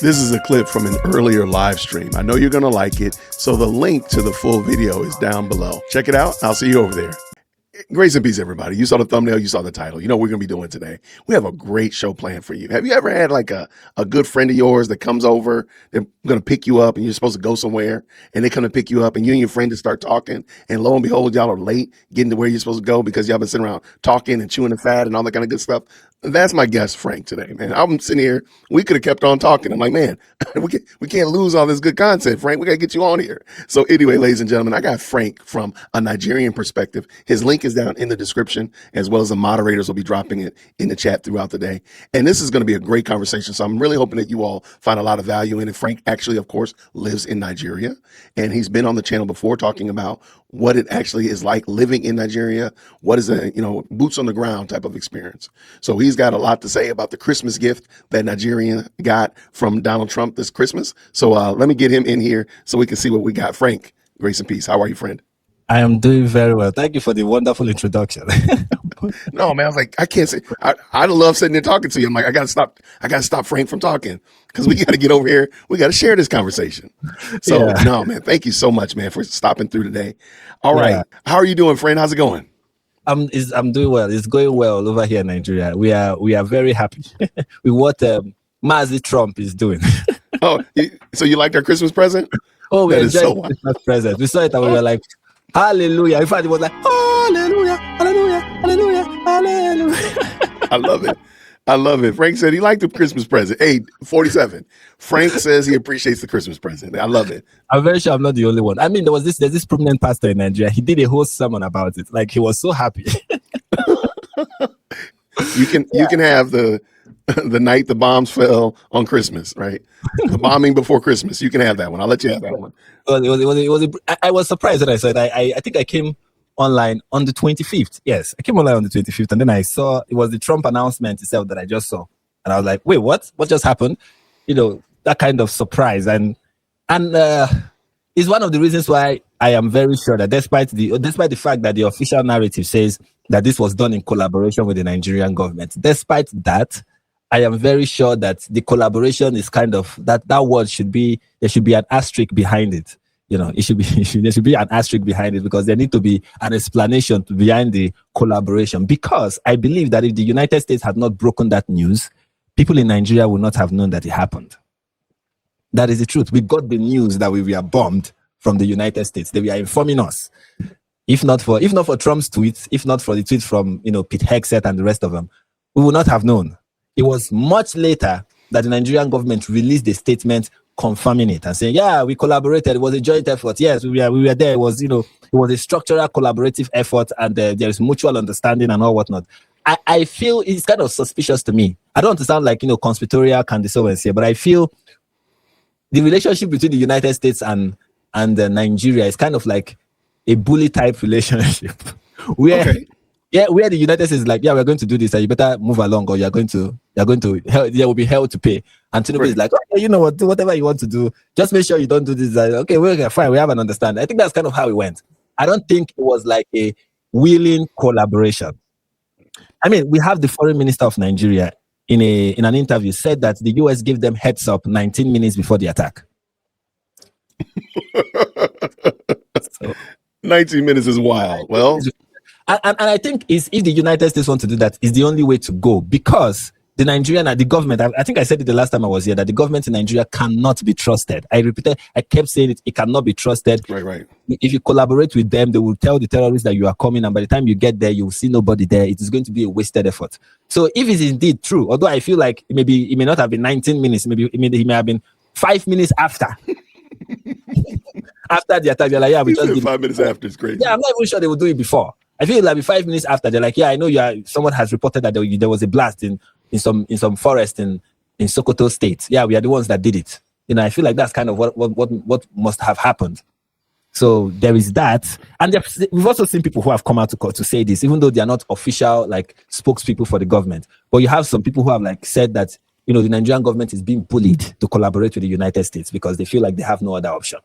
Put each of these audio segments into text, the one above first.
This is a clip from an earlier live stream. I know you're going to like it, so the link to the full video is down below. Check it out. I'll see you over there. Grace and peace, everybody. You saw the thumbnail, you saw the title. You know what we're going to be doing today. We have a great show planned for you. Have you ever had like a good friend of yours that comes over, they're going to pick you up and you're supposed to go somewhere and they come to pick you up and you and your friend just start talking and lo and behold, y'all are late getting to where you're supposed to go because y'all been sitting around talking and chewing the fat and all that kind of good stuff? That's my guest, Frank, today, man. I'm sitting here. We could have kept on talking. I'm like, man, we can't lose all this good content, Frank. We got to get you on here. So anyway, ladies and gentlemen, I got Frank from a Nigerian perspective. His link is down in the description, as well as the moderators will be dropping it in the chat throughout the day. And this is going to be a great conversation. So I'm really hoping that you all find a lot of value in it. Frank actually, of course, lives in Nigeria, and he's been on the channel before talking about what it actually is like living in Nigeria. What is a, boots on the ground type of experience. So he's got a lot to say about the Christmas gift that Nigeria got from Donald Trump this Christmas. So let me get him in here so we can see what we got. Frank, grace and peace. How are you, friend? I am doing very well. Thank you for the wonderful introduction. No, man, I was like, I can't say, I love sitting there talking to you. I'm like, I got to stop Frank from talking because we got to get over here. We got to share this conversation. So no, man, thank you so much, man, for stopping through today. All right. How are you doing, friend? How's it going? I'm doing well. It's going well over here in Nigeria. We are very happy with what Mazi Trump is doing. Oh, so you liked our Christmas present? Oh, we enjoyed the Christmas present. We saw it and we were like, hallelujah. In fact, it was like, hallelujah, hallelujah, hallelujah, hallelujah. I love it. I love it. Frank said he liked the Christmas present. Hey, 47. Frank says he appreciates the Christmas present. I love it. I'm very sure I'm not the only one. I mean, there's this prominent pastor in Nigeria. He did a whole sermon about it. Like, he was so happy. You can have the night the bombs fell on Christmas, right? The bombing before Christmas. You can have that one. I'll let you have that one. Well, I was surprised that I said I think I came online on the 25th. Yes, I came online on the 25th, and then I saw it was the Trump announcement itself that I just saw, and I was like, "Wait, what? What just happened?" That kind of surprise, and is one of the reasons why I am very sure that despite the fact that the official narrative says that this was done in collaboration with the Nigerian government, despite that, I am very sure that the collaboration is kind of that word there should be an asterisk behind it. There should be an asterisk behind it because there need to be an explanation behind the collaboration. Because I believe that if the United States had not broken that news, people in Nigeria would not have known that it happened. That is the truth. We got the news that we were bombed from the United States. They were informing us. If not for Trump's tweets, if not for the tweets from Pete Hegseth and the rest of them, we would not have known. It was much later that the Nigerian government released a statement confirming it and saying, yeah, we collaborated. It was a joint effort. Yes, we were there. It was, it was a structural collaborative effort and there is mutual understanding and all whatnot. I feel it's kind of suspicious to me. I don't want to sound like, conspiratorial candidates here, but I feel the relationship between the United States and Nigeria is kind of like a bully type relationship where the United States is like, yeah, we're going to do this, and you better move along, or there will be hell to pay. And Tinubu is like, okay, you know what, do whatever you want to do, just make sure you don't do this. Okay, we're fine, we have an understanding. I think that's kind of how it went. I don't think it was like a willing collaboration. I mean, we have the foreign minister of Nigeria in an interview said that the US gave them heads up 19 minutes before the attack. So, 19 minutes is wild. Well, and I think if the United States want to do that, is the only way to go, because the government, I think I said it the last time I was here, that the government in Nigeria cannot be trusted. I kept saying it cannot be trusted. Right. If you collaborate with them, they will tell the terrorists that you are coming, and by the time you get there, you will see nobody there. It is going to be a wasted effort. So if it's indeed true, although I feel like it may not have been 19 minutes, maybe it may have been 5 minutes after. After the attack, they're like, yeah, we just did 5 minutes after. It's crazy. Yeah, I'm not even sure they would do it before. I feel like 5 minutes after, they're like, yeah, I know someone has reported that there was a blast in some forest in Sokoto State. Yeah, we are the ones that did it. I feel like that's kind of what must have happened. So there is that, and we've also seen people who have come out to say this, even though they are not official spokespeople for the government. But you have some people who have said that the Nigerian government is being bullied to collaborate with the United States because they feel like they have no other option.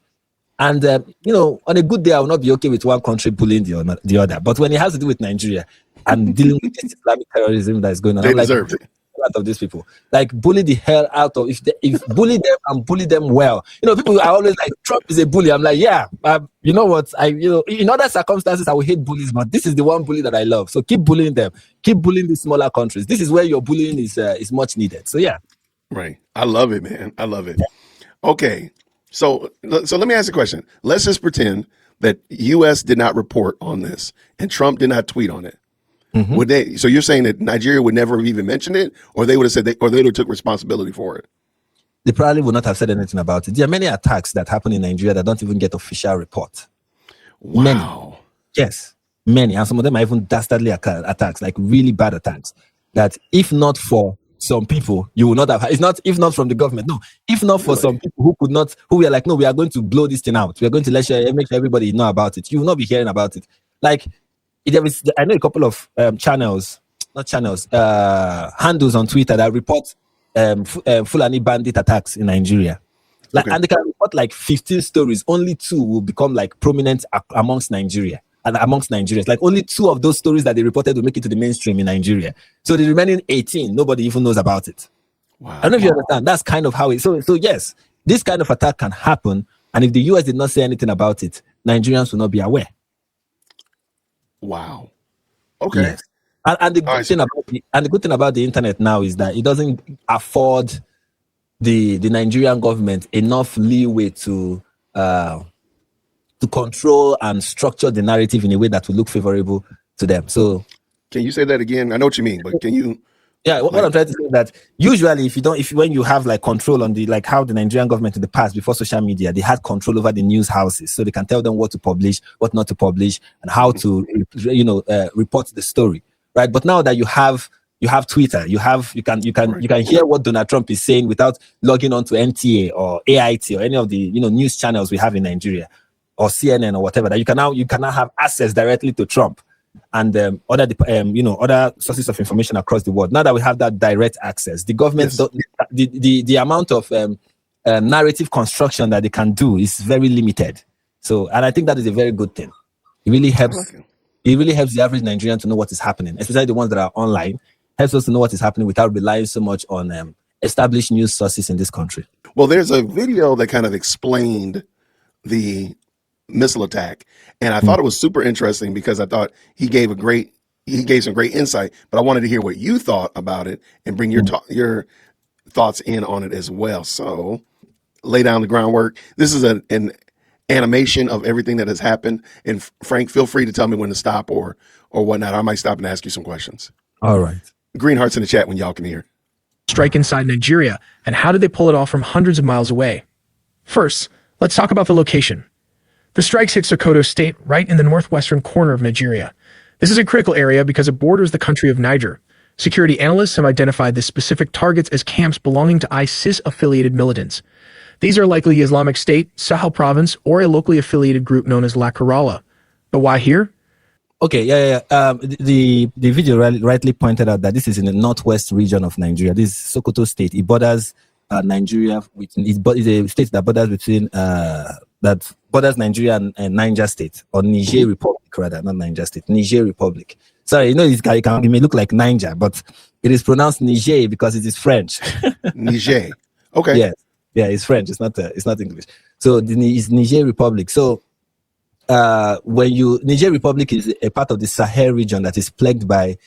And, on a good day, I will not be okay with one country bullying the other. But when it has to do with Nigeria and dealing with this Islamic terrorism that is going on, they deserve it. out of these people. Like bully the hell out of if bully them and bully them well. People are always like, Trump is a bully. I'm like, yeah, you know what? In other circumstances I will hate bullies, but this is the one bully that I love. So keep bullying them. Keep bullying the smaller countries. This is where your bullying is much needed. So yeah. Right. I love it, man. I love it. Okay. So let me ask a question. Let's just pretend that U.S. did not report on this and Trump did not tweet on it. Mm-hmm. Would they? So you're saying that Nigeria would never have even mentioned it, or they would have said they would have took responsibility for it? They probably would not have said anything about it. There are many attacks that happen in Nigeria that don't even get official report. Wow. Many. Yes, many. And some of them are even dastardly attacks, like really bad attacks, that if not for some people, you will not have. It's not if not from the government. No, if not for some people who were like, no, we are going to blow this thing out. We are going to make sure everybody know about it. You will not be hearing about it. Like, I know a couple of handles on Twitter that report Fulani bandit attacks in Nigeria. And they can report like 15 stories. Only 2 will become like prominent amongst Nigeria. And amongst Nigerians, like only 2 of those stories that they reported will make it to the mainstream in Nigeria. So the remaining 18, nobody even knows about it. Wow. I don't know if you understand. That's kind of how it. So yes, this kind of attack can happen. And if the US did not say anything about it, Nigerians will not be aware. Wow. Okay. Yes. And the good thing about the internet now is that it doesn't afford the Nigerian government enough leeway to control and structure the narrative in a way that will look favorable to them. So, can you say that again? I know what you mean, but can you? Yeah, what I'm trying to say is that usually, when you have like control on the like how the Nigerian government in the past before social media, they had control over the news houses, so they can tell them what to publish, what not to publish, and how to report the story, right? But now that you have Twitter, you can hear what Donald Trump is saying without logging on to NTA or AIT or any of the news channels we have in Nigeria, or CNN or whatever, that you can now have access directly to Trump and other sources of information across the world. Now that we have that direct access, the government, the amount of narrative construction that they can do is very limited. So, and I think that is a very good thing. It really helps. It really helps the average Nigerian to know what is happening, especially the ones that are online. Helps us to know what is happening without relying so much on established news sources in this country. Well, there's a video that kind of explained the missile attack, and I thought it was super interesting because I thought he gave some great insight, but I wanted to hear what you thought about it and bring your thoughts in on it as well. So lay down the groundwork. This is an animation of everything that has happened, and Frank, feel free to tell me when to stop or whatnot. I might stop and ask you some questions. All right. Green hearts in the chat when y'all can hear. Strike inside Nigeria, and how did they pull it off from hundreds of miles away? First, let's talk about the location. The strikes hit Sokoto State, right in the northwestern corner of Nigeria. This is a critical area because it borders the country of Niger. Security analysts have identified the specific targets as camps belonging to ISIS-affiliated militants. These are likely Islamic State, Sahel Province, or a locally affiliated group known as La Kerala. But why here? Okay, the video rightly pointed out that this is in the northwest region of Nigeria. This is Sokoto State. It borders Nigeria. It's a state that borders between Nigeria and Niger State, or Niger Republic, rather, not Niger State, Niger Republic. Sorry, this guy it may look like Niger, but it is pronounced Niger because it is French. Niger. Okay. Yes. Yeah, it's French. It's not English. So it's Niger Republic. So Niger Republic is a part of the Sahel region that is plagued by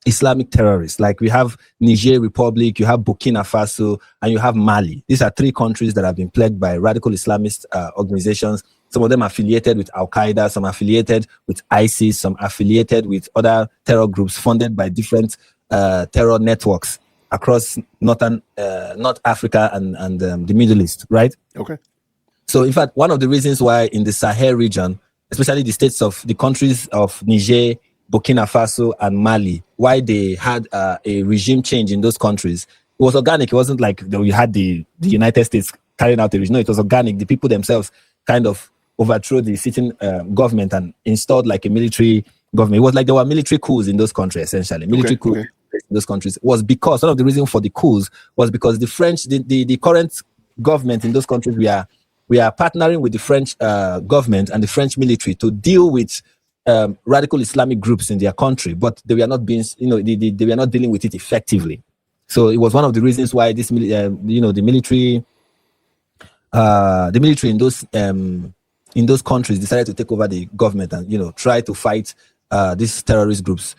Islamic terrorists. Like we have Niger Republic, you have Burkina Faso, and you have Mali. These are 3 countries that have been plagued by radical Islamist organizations. Some of them affiliated with Al Qaeda, some affiliated with ISIS, some affiliated with other terror groups funded by different terror networks across North Africa and the Middle East, right? Okay. So in fact, one of the reasons why in the Sahel region, especially the countries of Niger, Burkina Faso, and Mali, why they had a regime change in those countries, it was organic. It wasn't like you had the United States carrying out the regime. No, it was organic. The people themselves kind of overthrew the sitting government and installed like a military government. It was like there were military coups in those countries, essentially. Military coups in those countries was because one of the reasons for the coups was because the French, the current government in those countries, we are partnering with the French government and the French military to deal with radical Islamic groups in their country, but they were not being, they were not dealing with it effectively. So it was one of the reasons why this, the military in those countries decided to take over the government and try to fight these terrorist groups.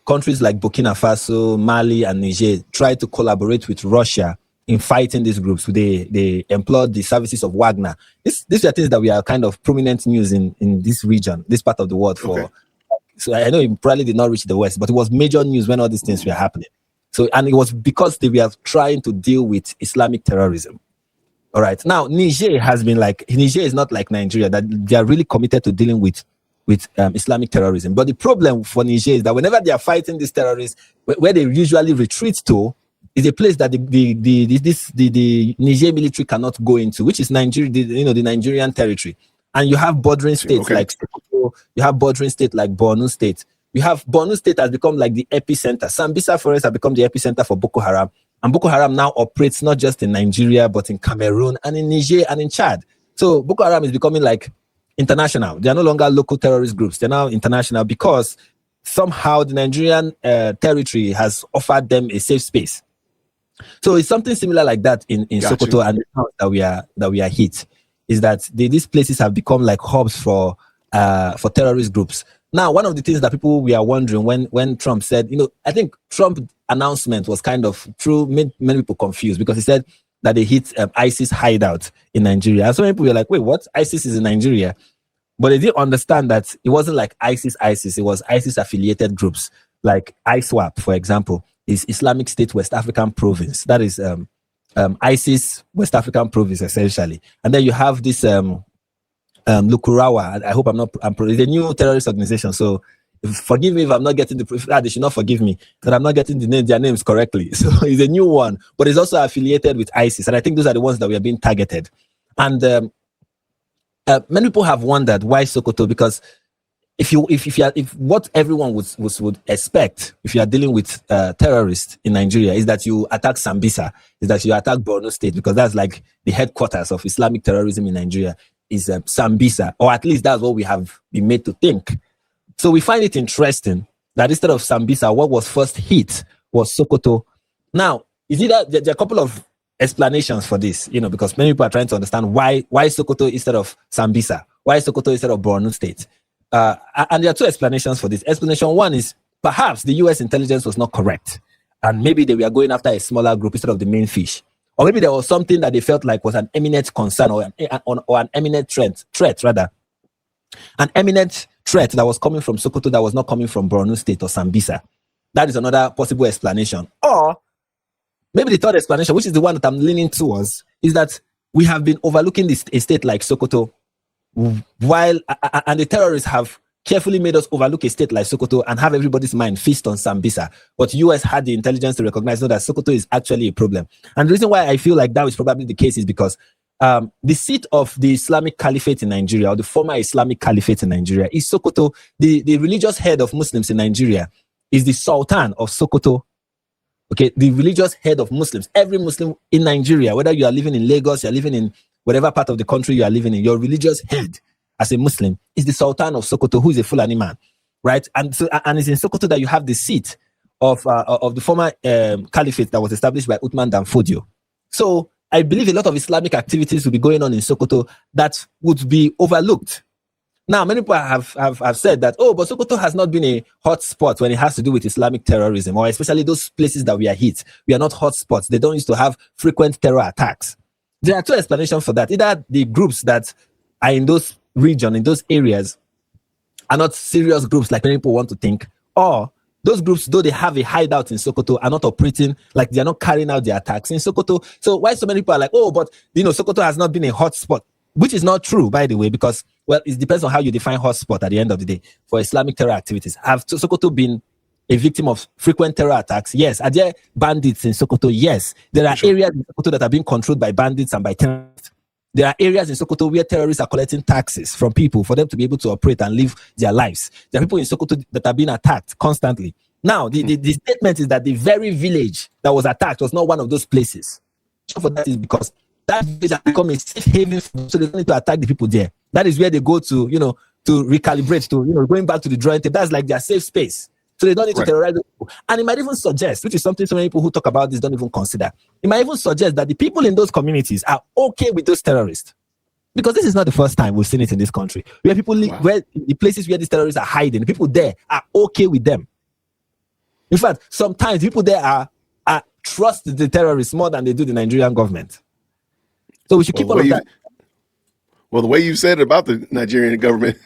Countries like Burkina Faso, Mali, and Niger tried to collaborate with Russia in fighting these groups. They employed the services of Wagner. These are things that we are kind of prominent news in this region, this part of the world. So I know it probably did not reach the West, but it was major news when all these things were happening. So, and it was because they were trying to deal with Islamic terrorism. All right. Now, Niger is not like Nigeria, that they are really committed to dealing with Islamic terrorism. But the problem for Niger is that whenever they are fighting these terrorists, where they usually retreat to is a place that the Niger military cannot go into, which is Nigeria, the Nigerian territory. And you have bordering states like Sokoto, you have bordering state like Borno State. You have Borno State has become like the epicenter. Sambisa Forest has become the epicenter for Boko Haram. And Boko Haram now operates not just in Nigeria, but in Cameroon and in Niger and in Chad. So Boko Haram is becoming like international. They are no longer local terrorist groups. They're now international because somehow the Nigerian territory has offered them a safe space. So it's something similar like that in Sokoto and the towns that we are hit. Is that these places have become like hubs for terrorist groups. Now, one of the things that people were wondering when Trump said, I think Trump announcement was kind of made many people confused because he said that they hit ISIS hideout in Nigeria. And so many people were like, wait, what? ISIS is in Nigeria? But they didn't understand that it wasn't like ISIS. It was ISIS affiliated groups like ISWAP, for example, is Islamic State West African Province. That is ISIS West African Province, essentially. And then you have this Lukurawa. I hope it's a new terrorist organization. So forgive me if I'm not getting they should not forgive me that I'm not getting their names correctly. So it's a new one, but it's also affiliated with ISIS. And I think those are the ones that we are being targeted. And many people have wondered why Sokoto, because if what everyone would expect if you are dealing with terrorists in Nigeria is that you attack Sambisa, is that you attack Borno State, because that's like the headquarters of Islamic terrorism in Nigeria is Sambisa, or at least that's what we have been made to think. So we find it interesting that instead of Sambisa, what was first hit was Sokoto. Now, is it that there are a couple of explanations for this, because many people are trying to understand why Sokoto instead of Sambisa, why Sokoto instead of Borno State. And there are two explanations for this. Explanation one is perhaps the US intelligence was not correct, and maybe they were going after a smaller group instead of the main fish. Or maybe there was something that they felt like was an imminent concern or an imminent threat rather. An imminent threat that was coming from Sokoto that was not coming from Borno State or Sambisa. That is another possible explanation. Or maybe the third explanation, which is the one that I'm leaning towards, is that we have been overlooking a state like Sokoto and the terrorists have carefully made us overlook a state like Sokoto and have everybody's mind feast on Sambisa. But US had the intelligence to recognize that Sokoto is actually a problem. And the reason why I feel like that is probably the case is because the seat of the Islamic Caliphate in Nigeria, or the former Islamic Caliphate in Nigeria, is Sokoto. The religious head of Muslims in Nigeria is the Sultan of Sokoto. Okay, the religious head of Muslims. Every Muslim in Nigeria, whether you are living in Lagos, you're living in whatever part of the country you are living in, your religious head as a Muslim is the Sultan of Sokoto, who is a Fulani man, right? And it's in Sokoto that you have the seat of the former caliphate that was established by Uthman Dan Fodio. So I believe a lot of Islamic activities will be going on in Sokoto that would be overlooked. Now, many people have said that, but Sokoto has not been a hot spot when it has to do with Islamic terrorism, or especially those places that we are hit. We are not hot spots. They don't used to have frequent terror attacks. There are two explanations for that. Either the groups that are in those regions, in those areas, are not serious groups like many people want to think, or those groups, though they have a hideout in Sokoto, are not operating, like they are not carrying out their attacks in Sokoto. So why so many people are like, but Sokoto has not been a hot spot, which is not true, by the way, because, well, it depends on how you define hot spot at the end of the day for Islamic terror activities. Have Sokoto been a victim of frequent terror attacks? Yes. Are there bandits in Sokoto? Yes. There are areas in Sokoto that are being controlled by bandits and by terrorists. There are areas in Sokoto where terrorists are collecting taxes from people for them to be able to operate and live their lives. There are people in Sokoto that are being attacked constantly. Now, the statement is that the very village that was attacked was not one of those places. So for that is because that village has become a safe haven, so they don't need to attack the people there. That is where they go to, to recalibrate, to going back to the drawing table. That's like their safe space. So they don't need to terrorize people. And it might even suggest, which is something so many people who talk about this don't even consider, it might even suggest that the people in those communities are okay with those terrorists. Because this is not the first time we've seen it in this country. Where people live, where the places where these terrorists are hiding, the people there are okay with them. In fact, sometimes people there are trust the terrorists more than they do the Nigerian government. So we should keep all of that. Well, the way you said it about the Nigerian government,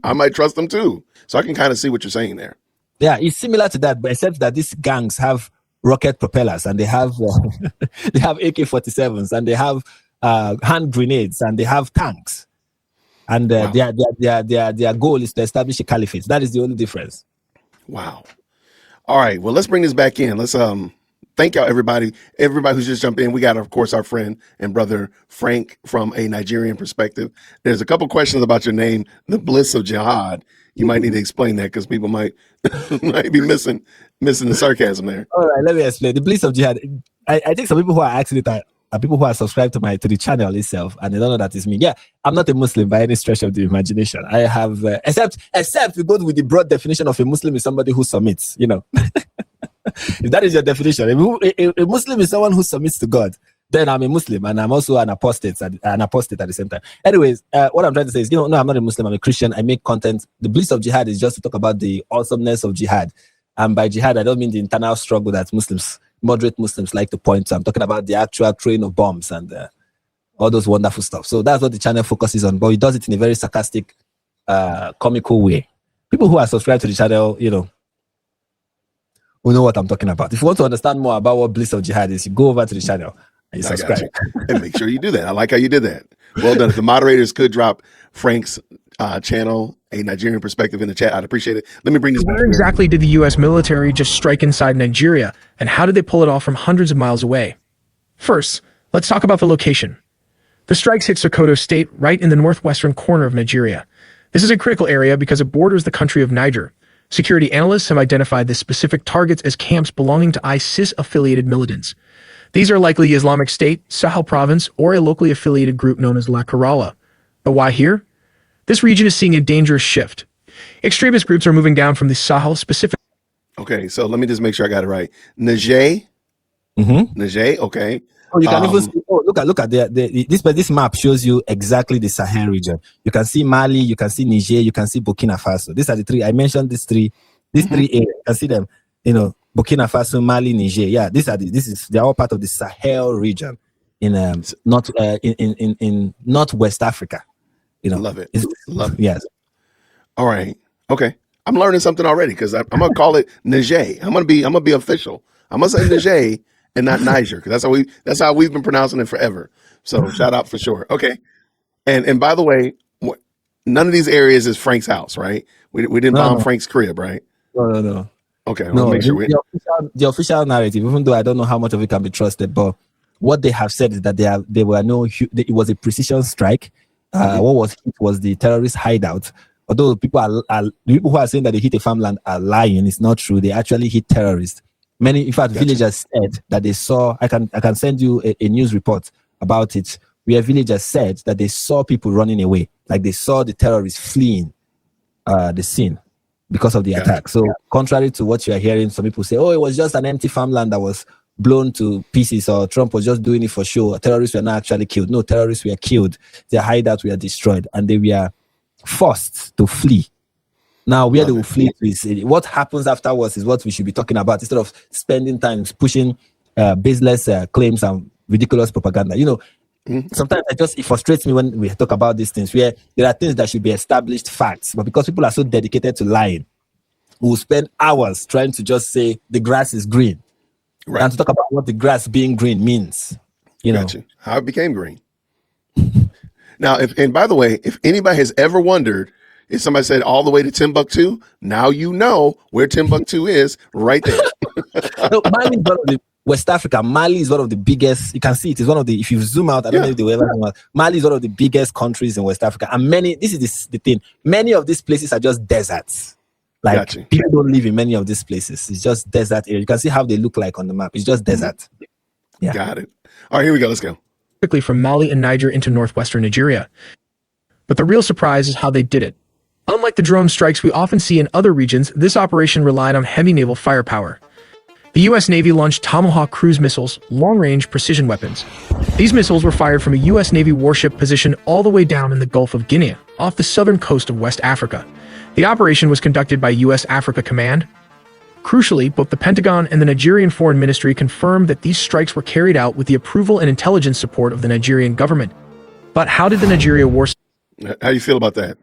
I might trust them too. So I can kind of see what you're saying there. Yeah, it's similar to that, but except that these gangs have rocket propellers and they have they have AK-47s and they have hand grenades and they have tanks. And their goal is to establish a caliphate. That is the only difference. Wow. All right. Well, let's bring this back in. Let's thank y'all, everybody who's just jumped in. We got, of course, our friend and brother Frank from a Nigerian perspective. There's a couple questions about your name, the bliss of jihad. You might need to explain that because people might be missing the sarcasm there. All right, let me explain. The bliss of jihad. I think some people who are asking it are people who are subscribed to the channel itself, and they don't know that it's me. Yeah, I'm not a Muslim by any stretch of the imagination. I have except we go with the broad definition of a Muslim is somebody who submits. If that is your definition, a Muslim is someone who submits to God. Then I'm a Muslim, and I'm also an apostate at the same time. Anyways, what I'm trying to say is, no, I'm not a Muslim. I'm a Christian. I make content. The bliss of jihad is just to talk about the awesomeness of jihad. And by jihad, I don't mean the internal struggle that moderate Muslims like to point to. I'm talking about the actual throwing of bombs and all those wonderful stuff. So that's what the channel focuses on, but it does it in a very sarcastic, comical way. People who are subscribed to the channel, will know what I'm talking about. If you want to understand more about what bliss of jihad is, you go over to the channel and you subscribe. And make sure you do that. I like how you did that. Well done. If the moderators could drop Frank's channel, A Nigerian Perspective, in the chat, I'd appreciate it. Let me bring this back. Where exactly did the U.S. military just strike inside Nigeria, and how did they pull it off from hundreds of miles away? First, let's talk about the location. The strikes hit Sokoto State, right in the northwestern corner of Nigeria. This is a critical area because it borders the country of Niger. Security analysts have identified the specific targets as camps belonging to ISIS-affiliated militants. These are likely Islamic State, Sahel Province, or a locally affiliated group known as La Kerala. But why here? This region is seeing a dangerous shift. Extremist groups are moving down from the Sahel specific. Okay, so let me just make sure I got it right. Niger? Niger, okay. Oh, you can even see, look at this map shows you exactly the Sahel region. You can see Mali, you can see Niger, you can see Burkina Faso. These are the three. I mentioned these three areas. You can see them, Burkina Faso, Mali, Niger. Yeah, they're all part of the Sahel region in Northwest Africa. Love it. Love it. Yes. All right. Okay. I'm learning something already because I'm gonna call it Niger. I'm gonna be official. I'm gonna say Niger and not Niger because that's how we've been pronouncing it forever. So shout out for sure. Okay. And by the way, none of these areas is Frank's house, right? We didn't bomb Frank's crib, right? No. Okay. No, make sure the official narrative, even though I don't know how much of it can be trusted, but what they have said is that it was a precision strike. What was the terrorist hideout. Although the people who are saying that they hit a farmland are lying. It's not true. They actually hit terrorists. Many, in fact, villagers said that they saw. I can send you a news report about it, where villagers said that they saw people running away, like they saw the terrorists fleeing the scene because of the attack. So, contrary to what you are hearing, some people say, "Oh, it was just an empty farmland that was blown to pieces, or Trump was just doing it for show. Terrorists were not actually killed." No, terrorists were killed. Their hideouts were destroyed, and they were forced to flee. Now, where they will flee to is what happens afterwards is what we should be talking about instead of spending time pushing baseless claims and ridiculous propaganda. Sometimes it frustrates me when we talk about these things where there are things that should be established facts, but because people are so dedicated to lying, we will spend hours trying to just say the grass is green. Right. And to talk about what the grass being green means, Gotcha. How it became green. Now, and by the way, if anybody has ever wondered, if somebody said all the way to Timbuktu, now you know where Timbuktu is, right there. No, Mali is one of the West Africa. Mali is one of the biggest. You can see it is one of the. If you zoom out, I don't know if they will ever zoom out. Mali is one of the biggest countries in West Africa, and this is the thing. Many of these places are just deserts. Like people don't live in many of these places. It's just desert area. You can see how they look like on the map. It's just desert. Yeah. Got it. All right, here we go. Let's go. Quickly from Mali and Niger into northwestern Nigeria. But the real surprise is how they did it. Unlike the drone strikes we often see in other regions, this operation relied on heavy naval firepower. The U.S. Navy launched Tomahawk cruise missiles, long-range precision weapons. These missiles were fired from a U.S. Navy warship positioned all the way down in the Gulf of Guinea, off the southern coast of West Africa. The operation was conducted by U.S. Africa Command. Crucially, both the Pentagon and the Nigerian Foreign Ministry confirmed that these strikes were carried out with the approval and intelligence support of the Nigerian government. But how did the Nigeria war... How do you feel about that?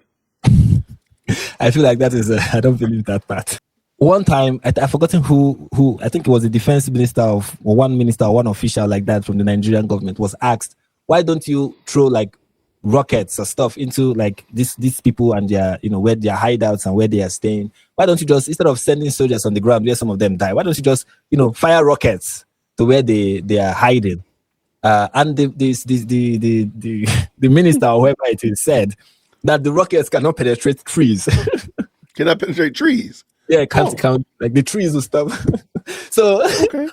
I feel like that is, I don't believe that part. One time, I've forgotten who, I think it was the defense minister or one official like that from the Nigerian government was asked, why don't you throw like rockets or stuff into like these people and their, where their hideouts and where they are staying? Why don't you just, instead of sending soldiers on the ground where some of them die, why don't you just, fire rockets to where they are hiding? And the minister or whoever it is said that the rockets cannot penetrate trees. Cannot penetrate trees? Yeah, it can't count like the trees and stuff. So okay.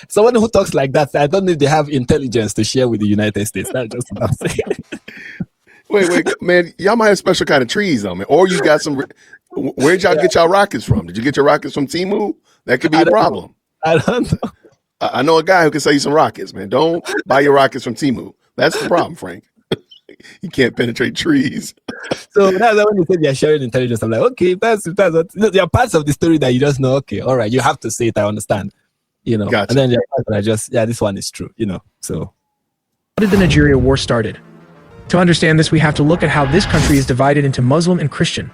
Someone who talks like that, I don't know if they have intelligence to share with the United States. That's just what I'm saying. Wait, man, y'all might have special kind of trees though, man. Or you got some. Where'd y'all get y'all rockets from? Did you get your rockets from Temu? That could be a problem. I don't know. I know a guy who can sell you some rockets, man. Don't buy your rockets from Temu. That's the problem, Frank. You can't penetrate trees. So that's when you say they're sharing intelligence. I'm like, okay, that's what, there are parts of the story that you just know, okay, all right, you have to say it, I understand. Gotcha. And then this one is true, so. How did the Nigeria war started? To understand this, we have to look at how this country is divided into Muslim and Christian.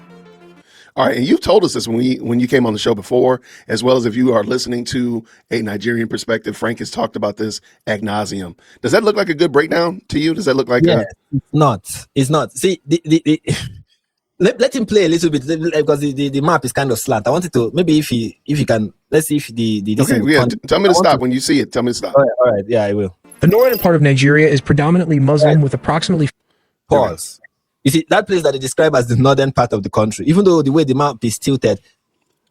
All right, and you've told us this when you came on the show before, as well as if you are listening to a Nigerian perspective. Frank has talked about this ad nauseum. Does that look like a good breakdown to you? Does that look like It's not. See, let him play a little bit because the map is kind of slant. I wanted to maybe if he can, let's see if the okay, yeah. Tell me to stop when you see it. Tell me to stop. All right, yeah, I will. The northern part of Nigeria is predominantly Muslim with approximately... Pause. You see, that place that they describe as the northern part of the country, even though the way the map is tilted,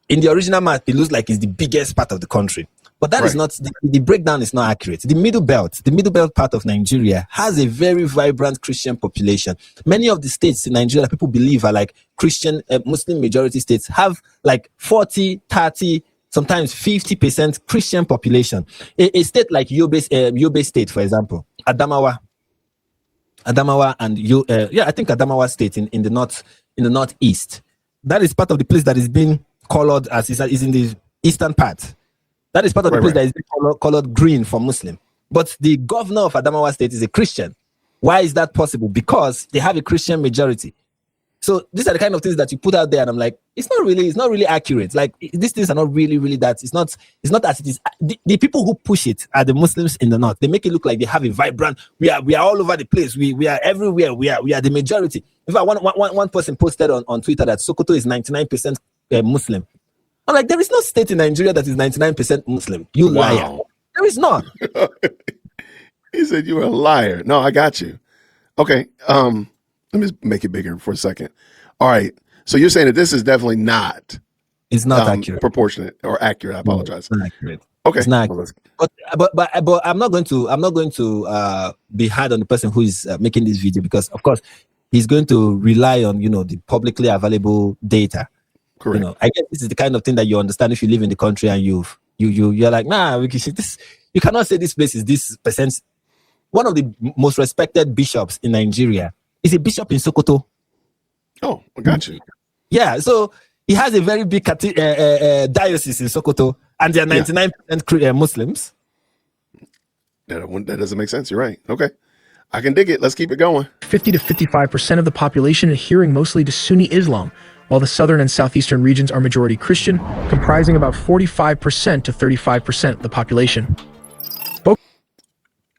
in the original map, it looks like it's the biggest part of the country. But that is not, the breakdown is not accurate. The middle belt part of Nigeria has a very vibrant Christian population. Many of the states in Nigeria that people believe are like Christian, Muslim majority states have like 40, 30, sometimes 50% Christian population. A state like Yobe State, for example, Adamawa and I think Adamawa State in the northeast. That is part of the place that is being colored as is in the eastern part. That is part of the place that is being colored green for Muslim. But the governor of Adamawa State is a Christian. Why is that possible? Because they have a Christian majority. So these are the kind of things that you put out there, and I'm like, it's not really accurate. Like these things are not really that. It's not as it is. The people who push it are the Muslims in the north. They make it look like they have a vibrant. We are all over the place. We are everywhere. We are the majority. In fact, one person posted on Twitter that Sokoto is 99% Muslim. I'm like, there is no state in Nigeria that is 99% Muslim. You liar. There is not. He said you were a liar. No, I got you. Okay. Let me make it bigger for a second. All right. So you're saying that this is definitely not. It's not accurate. Proportionate or accurate. I apologize. No, it's not accurate. Okay. It's not accurate. But I'm not going to be hard on the person who is making this video, because of course he's going to rely on the publicly available data. Correct. I guess this is the kind of thing that you understand if you live in the country and you're like, nah, we can see this. You cannot say this place is this percent. One of the most respected bishops in Nigeria is a bishop in Sokoto. Oh, I got you. Yeah, so he has a very big diocese in Sokoto, and they are 99% Muslims. That doesn't make sense. You're right. Okay. I can dig it. Let's keep it going. 50 to 55% of the population adhering mostly to Sunni Islam, while the southern and southeastern regions are majority Christian, comprising about 45% to 35% of the population.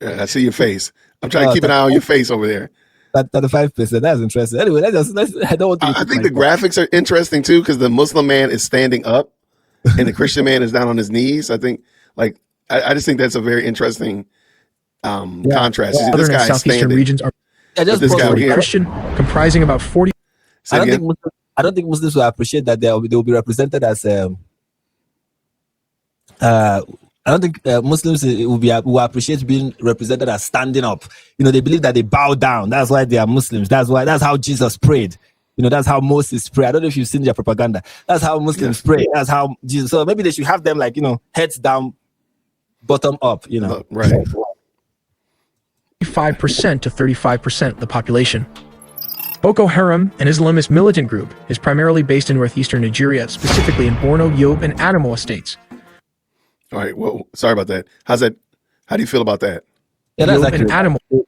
I see your face. I'm trying to keep an eye on your face over there. That 35%, that's interesting. Anyway, I don't want to. I think the graphics are interesting too, because the Muslim man is standing up and the Christian man is down on his knees. I think, I just think that's a very interesting contrast. Southern This guy and southeastern standing. Regions are this guy here. Christian, comprising about 40. I don't think Muslims will appreciate that they will be represented as. I don't think Muslims will appreciate being represented as standing up. They believe that they bow down. That's why they are Muslims. That's how Jesus prayed. That's how Moses pray. I don't know if you've seen their propaganda. That's how Muslims pray. That's how Jesus. So maybe they should have them like, heads down, bottom up, Right. 5% to 35% of the population. Boko Haram, an Islamist militant group, is primarily based in northeastern Nigeria, specifically in Borno, Yobe, and Adamawa states. All right. Well, sorry about that. How do you feel about that? Yeah, that's Yobe and accurate. Adamawa.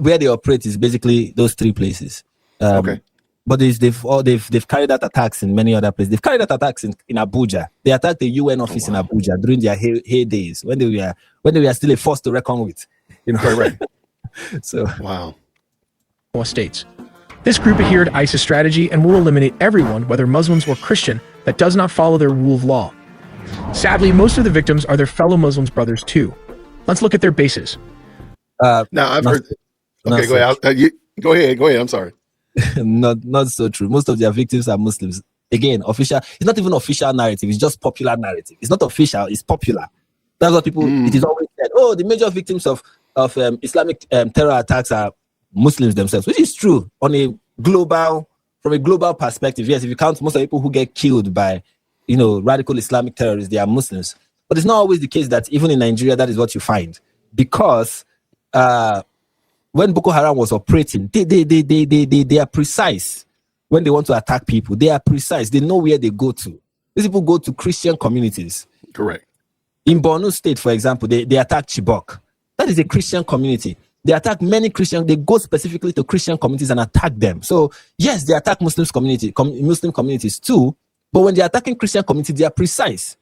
Where they operate is basically those three places. Okay. But they've carried out attacks in many other places. They've carried out attacks in Abuja. They attacked the UN office in Abuja during their heydays when they were still a force to reckon with. Right. So wow. States. This group adhered to ISIS strategy and will eliminate everyone, whether Muslims or Christian, that does not follow their rule of law. Sadly, most of the victims are their fellow Muslims brothers too. Let's look at their bases. Now I've heard. Okay, go ahead. Go ahead. I'm sorry. Not so true. Most of their victims are Muslims. Again, official. It's not even official narrative. It's just popular narrative. It's not official. It's popular. That's what people. It is always said. Oh, the major victims of Islamic terror attacks are Muslims themselves, which is true from a global perspective. Yes, if you count most of the people who get killed by, radical Islamic terrorists, they are Muslims. But it's not always the case that even in Nigeria that is what you find, because when Boko Haram was operating, they are precise. When they want to attack people, they are precise. They know where they go to. These people go to Christian communities. Correct. In Borno State, for example, they attacked Chibok. That is a Christian community. They attack many Christian. They go specifically to Christian communities and attack them. So yes, they attack Muslim communities too. But when they're attacking Christian communities, they are precise,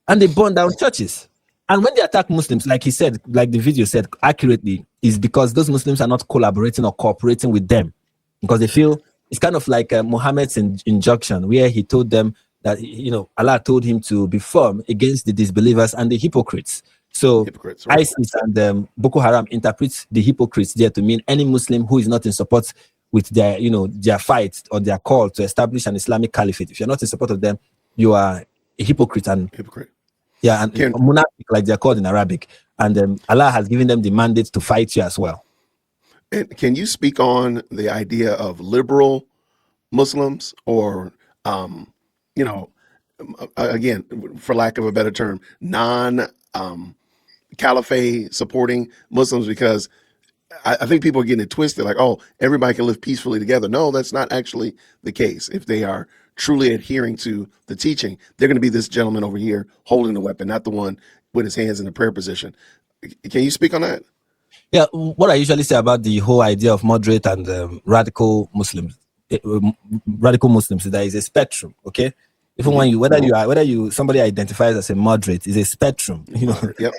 and they burn down churches. And when they attack Muslims, like he said, like the video said accurately, is because those Muslims are not collaborating or cooperating with them, because they feel it's kind of like Muhammad's injunction, where he told them that Allah told him to be firm against the disbelievers and the hypocrites. So right. ISIS and Boko Haram interprets the hypocrites there to mean any Muslim who is not in support with their fight or their call to establish an Islamic caliphate. If you're not in support of them, you are a hypocrite. Yeah, and munafiq, like they're called in Arabic. And Allah has given them the mandate to fight you as well. And can you speak on the idea of liberal Muslims, or again, for lack of a better term, caliphate supporting Muslims? Because I think people are getting it twisted, like, oh, everybody can live peacefully together. No, that's not actually the case. If they are truly adhering to the teaching, they're going to be this gentleman over here holding the weapon, not the one with his hands in the prayer position. Can you speak on that? Yeah, what I usually say about the whole idea of moderate and radical Muslims is that it's a spectrum. Okay, even when whether you somebody identifies as a moderate, is a spectrum. Yep.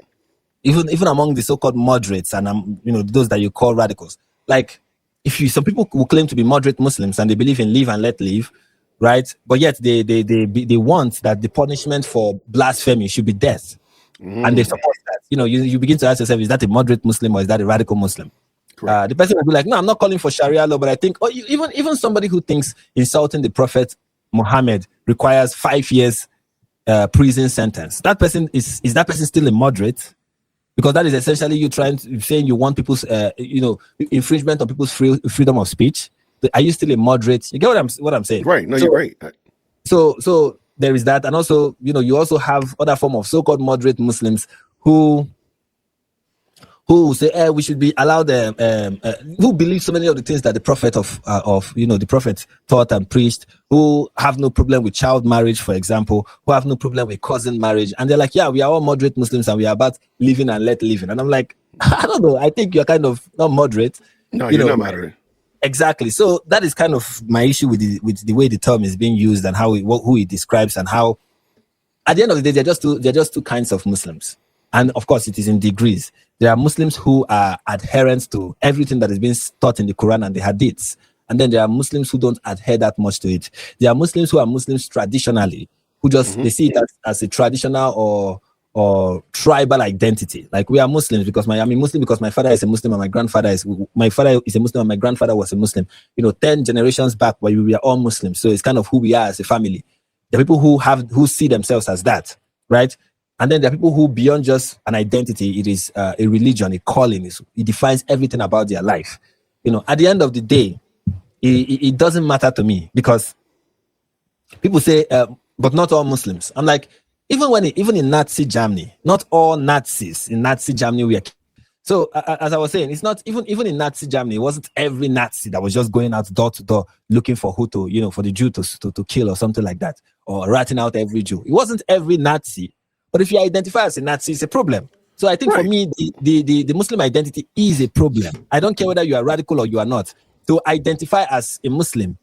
Even among the so-called moderates and those that you call radicals, like some people will claim to be moderate Muslims and they believe in live and let live, right? But yet they want that the punishment for blasphemy should be death, and they support that. You begin to ask yourself, is that a moderate Muslim or is that a radical Muslim? The person will be like, no, I'm not calling for Sharia law, but I think, even somebody who thinks insulting the Prophet Muhammad requires 5 years prison sentence, that person is that person still a moderate? Because that is essentially you saying you want people's, infringement on people's freedom of speech. Are you still a moderate? You get what I'm saying? Right. No, you're right. So there is that, and also, you also have other form of so-called moderate Muslims who say we should be allowed, who believe so many of the things that the prophet the prophet taught and preached, who have no problem with child marriage, for example, who have no problem with cousin marriage, and they're like, yeah, we are all moderate Muslims and we are about living and let living. And I'm like, I don't know, I think you're kind of not moderate. No, you're not moderate. Exactly. So that is kind of my issue with the way the term is being used and who it describes, and how at the end of the day they're just two kinds of Muslims. And of course, it is in degrees. There are Muslims who are adherents to everything that is being taught in the Quran and the Hadiths. And then there are Muslims who don't adhere that much to it. There are Muslims who are Muslims traditionally, who just they see it as a traditional or tribal identity. Like, we are Muslims because I'm Muslim because my father is a Muslim and my father is a Muslim and my grandfather was a Muslim. 10 generations back, where we were all Muslims. So it's kind of who we are as a family. There are people who see themselves as that, right? And then there are people who, beyond just an identity, it is a religion, a calling. It defines everything about their life. At the end of the day, it doesn't matter to me, because people say, but not all Muslims. I'm like, even in Nazi Germany, not all Nazis in Nazi Germany were. So as I was saying, it's not even in Nazi Germany, it wasn't every Nazi that was just going out door to door looking for who to, for the Jew to kill or something like that, or ratting out every Jew. It wasn't every Nazi, but if you identify as a Nazi, it's a problem. So I think for me, the Muslim identity is a problem. I don't care whether you are radical or you are not. To identify as a Muslim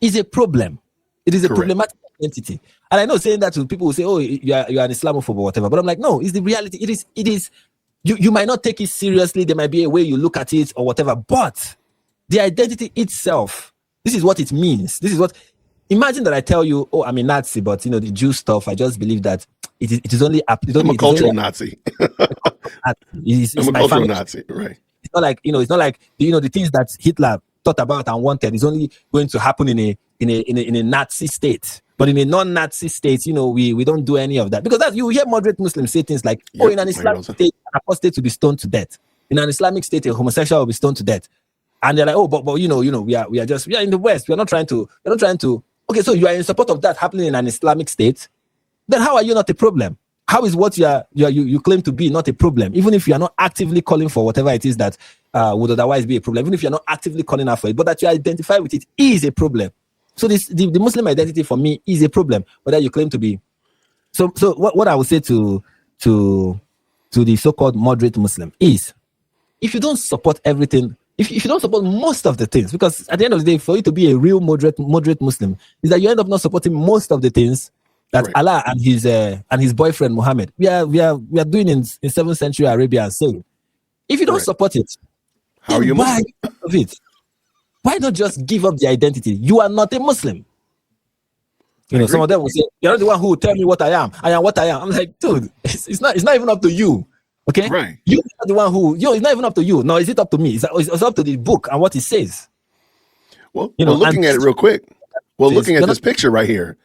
is a problem. It is a problematic identity. And I know saying that to people who say, oh, you are an Islamophobe or whatever, but I'm like, no, it's the reality. It is. You might not take it seriously. There might be a way you look at it or whatever, but the identity itself, this is what it means. This is what, imagine that I tell you, oh, I'm a Nazi, but the Jew stuff, I just believe that it is only up. I'm a cultural Nazi. I'm a cultural Nazi, right? It's not like, it's not like, the things that Hitler thought about and wanted is only going to happen in a Nazi state. But in a non-Nazi state, we don't do any of that. Because you hear moderate Muslims say things like, in an Islamic state, an apostate will be stoned to death. In an Islamic state, a homosexual will be stoned to death. And they're like, but we are in the West. We're not trying to. Okay, so you are in support of that happening in an Islamic state. Then how are you not a problem? How is what you claim to be not a problem? Even if you are not actively calling for whatever it is that would otherwise be a problem, even if you're not actively calling out for it, but that you identify with it is a problem. So the Muslim identity for me is a problem, whether you claim to be. So what I would say to the so-called moderate Muslim is, if you don't support everything, if you don't support most of the things, because at the end of the day, for you to be a real moderate Muslim, is that you end up not supporting most of the things that Allah and his boyfriend Muhammad we are doing in 7th century Arabia and saying. If you don't support it, how are you Muslim? Of it? Why not just give up the identity? You are not a Muslim. Some of them will say, you're not the one who will tell me what I am. I am what I am. I'm like, dude, it's not even up to you. Okay? Right. You're not the one who, it's not even up to you. No, is it up to me? It's up to the book and what it says. Well, looking at it real quick. Well, looking at this picture right here.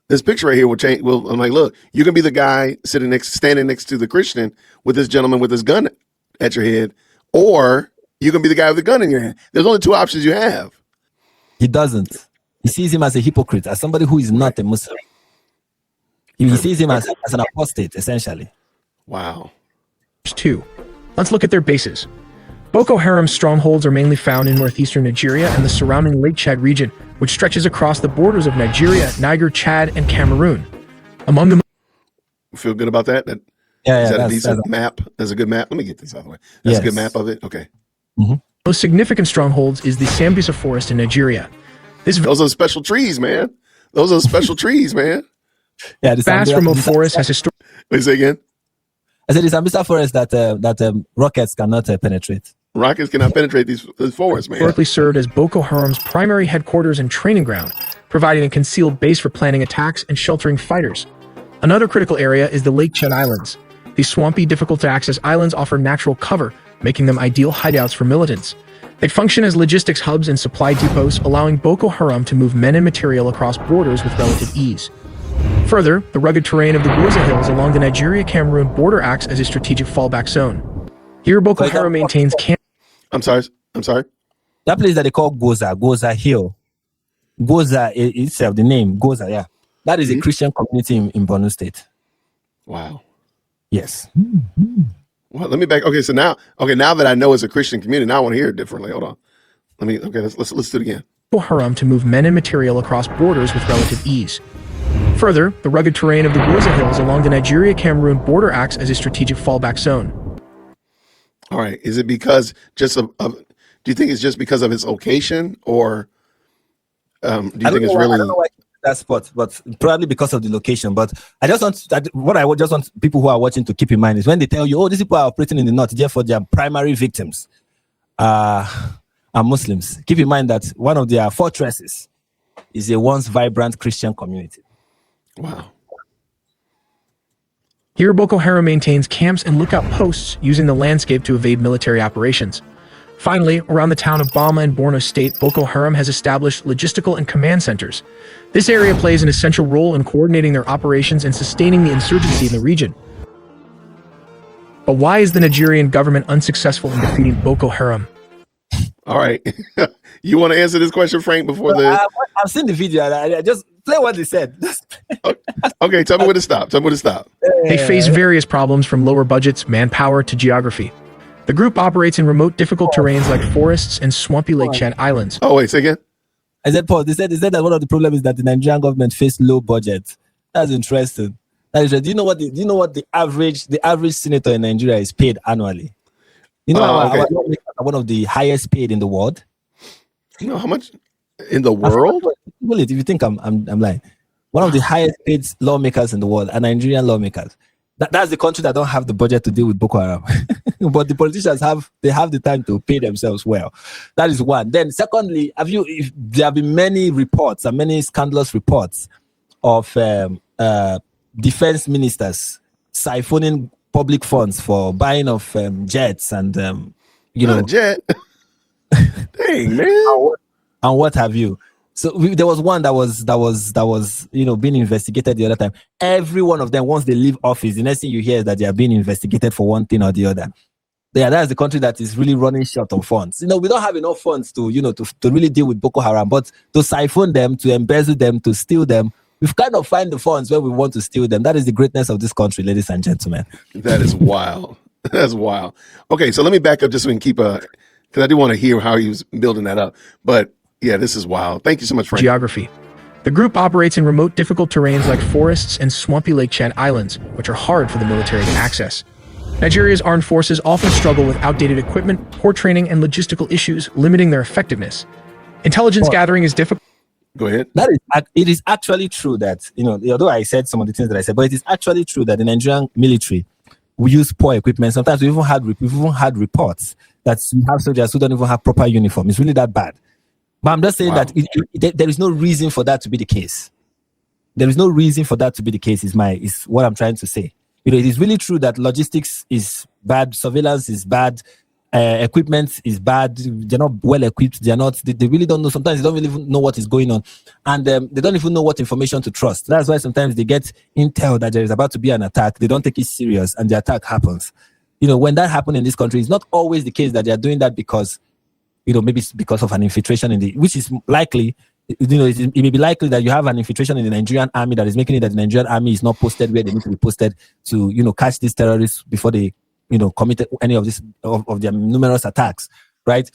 This picture right here will change. Well, I'm like, look, you can be the guy standing next to the Christian with this gentleman with his gun at your head, or you can be the guy with the gun in your hand. There's only two options you have. He doesn't. He sees him as a hypocrite, as somebody who is not a Muslim. He sees him as an apostate, essentially. Wow. 2. Let's look at their bases. Boko Haram's strongholds are mainly found in northeastern Nigeria and the surrounding Lake Chad region, which stretches across the borders of Nigeria, Niger, Chad, and Cameroon. Among them, feel good about that? Is that a decent map? That's a good map. Let me get this out of the way. That's a good map of it. Okay. Mm-hmm. Most significant strongholds is the Sambisa forest in Nigeria. Those are special trees, man. Those are special trees, man. Yeah, the vast remote forest has historically. Wait, say again. I said the Sambisa forest that rockets cannot penetrate. Rockets cannot penetrate these forests, man. Historically served as Boko Haram's primary headquarters and training ground, providing a concealed base for planning attacks and sheltering fighters. Another critical area is the Lake Chad Islands. These swampy, difficult-to-access islands offer natural cover, making them ideal hideouts for militants. They function as logistics hubs and supply depots, allowing Boko Haram to move men and material across borders with relative ease. Further, the rugged terrain of the Goza Hills along the Nigeria-Cameroon border acts as a strategic fallback zone. Here, Boko Haram maintains camp. I'm sorry. That place that they call Goza Hill. Goza itself, the name, Goza, yeah. That is a Christian community in Borno State. Wow. Yes. Well, let me back. Okay, so now that I know it's a Christian community, now I want to hear it differently. Hold on. Let's do it again. Boko Haram to move men and material across borders with relative ease. Further, the rugged terrain of the Goza Hills along the Nigeria-Cameroon border acts as a strategic fallback zone. All right. Is it because do you think it's just because of its location, or do you think it's really? I don't know why that spot, but probably because of the location. But I just want people who are watching to keep in mind is when they tell you, oh, these people are operating in the north, therefore their primary victims are Muslims. Keep in mind that one of their fortresses is a once vibrant Christian community. Wow. Here, Boko Haram maintains camps and lookout posts using the landscape to evade military operations. Finally, around the town of Bama in Borno State, Boko Haram has established logistical and command centers. This area plays an essential role in coordinating their operations and sustaining the insurgency in the region. But why is the Nigerian government unsuccessful in defeating Boko Haram? All right. You want to answer this question, Frank, before I've seen the video. I just play what they said. Okay, tell me where to stop. They face various problems from lower budgets, manpower, to geography. The group operates in remote, difficult terrains like forests and swampy Lake Chad Islands. Oh, wait, say again? I said, Paul, they said that one of the problems is that the Nigerian government faced low budget. That's interesting. Do you know what the average senator in Nigeria is paid annually? You know, our lawmakers are one of the highest paid in the world. You know how much in the world? Well, if you think I'm lying, one of the highest paid lawmakers in the world are Nigerian lawmakers. That's the country that don't have the budget to deal with Boko Haram, but the politicians have the time to pay themselves well. That is one. Then, secondly, there have been many reports and many scandalous reports of defense ministers siphoning public funds for buying of jets and jet. Dang, man. And what have you. So there was one that was being investigated the other time. Every one of them, once they leave office, the next thing you hear is that they are being investigated for one thing or the other. Yeah, that's the country that is really running short on funds. We don't have enough funds to really deal with Boko Haram, but to siphon them, to embezzle them, to steal them, we've kind of find the funds where we want to steal them. That is the greatness of this country, ladies and gentlemen. That is wild. That's wild. Okay, so let me back up just so we can keep because I do want to hear how he was building that up. But yeah, this is wild. Thank you so much, Frank. Geography. The group operates in remote, difficult terrains like forests and swampy Lake Chad Islands, which are hard for the military to access. Nigeria's armed forces often struggle with outdated equipment, poor training, and logistical issues, limiting their effectiveness. Intelligence gathering is difficult. Go ahead. It is actually true that, although I said some of the things that I said, but it is actually true that the Nigerian military, we use poor equipment. Sometimes we've even had reports that we have soldiers who don't even have proper uniform. It's really that bad. But I'm just saying that there is no reason for that to be the case. There is no reason for that to be the case is what I'm trying to say. It is really true that logistics is bad, surveillance is bad, equipment is bad, they're not well equipped, they really don't know. Sometimes they don't really even know what is going on. And they don't even know what information to trust. That's why sometimes they get intel that there is about to be an attack. They don't take it serious and the attack happens. When that happens in this country, it's not always the case that they are doing that because maybe it's because of an infiltration which is likely, it may be likely that you have an infiltration in the Nigerian army that is making it that the Nigerian army is not posted where they need to be posted to, catch these terrorists before they, commit any of this, of their numerous attacks, right?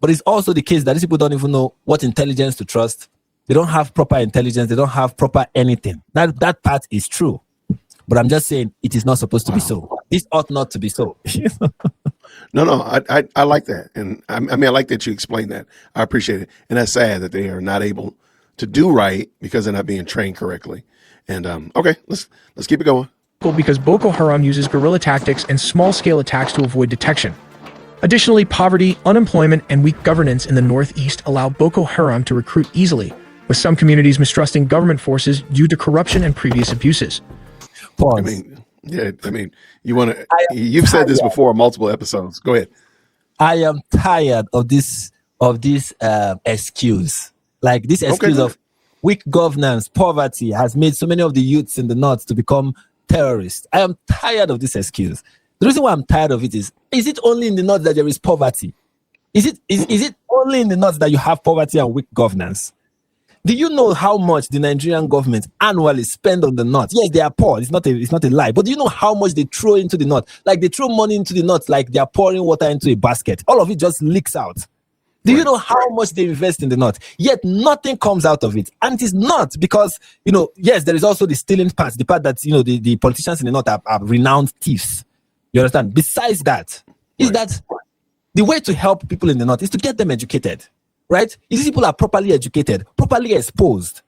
But it's also the case that these people don't even know what intelligence to trust. They don't have proper intelligence. They don't have proper anything. That part is true. But I'm just saying it is not supposed to be so. This ought not to be so. No, I like that. And I like that you explained that. I appreciate it. And that's sad that they are not able to do right because they're not being trained correctly. And okay, let's keep it going. Because Boko Haram uses guerrilla tactics and small-scale attacks to avoid detection. Additionally, poverty, unemployment, and weak governance in the Northeast allow Boko Haram to recruit easily, with some communities mistrusting government forces due to corruption and previous abuses. Pause. You've said this before on multiple episodes. Go ahead. I am tired of this excuse. Like this excuse of weak governance, poverty has made so many of the youths in the North to become terrorists. I am tired of this excuse. The reason why I'm tired of it is it only in the North that there is poverty? Is it only in the North that you have poverty and weak governance? Do you know how much the Nigerian government annually spend on the North? Yes, they are poor. It's not a lie. But do you know how much they throw into the North? Like they throw money into the North like they are pouring water into a basket. All of it just leaks out. Do you know how much they invest in the North? Yet nothing comes out of it. And it is not because, yes, there is also the stealing part, the part that, the politicians in the North are renowned thieves. You understand? Besides that, is that the way to help people in the North is to get them educated. Right? If these people are properly educated, properly exposed,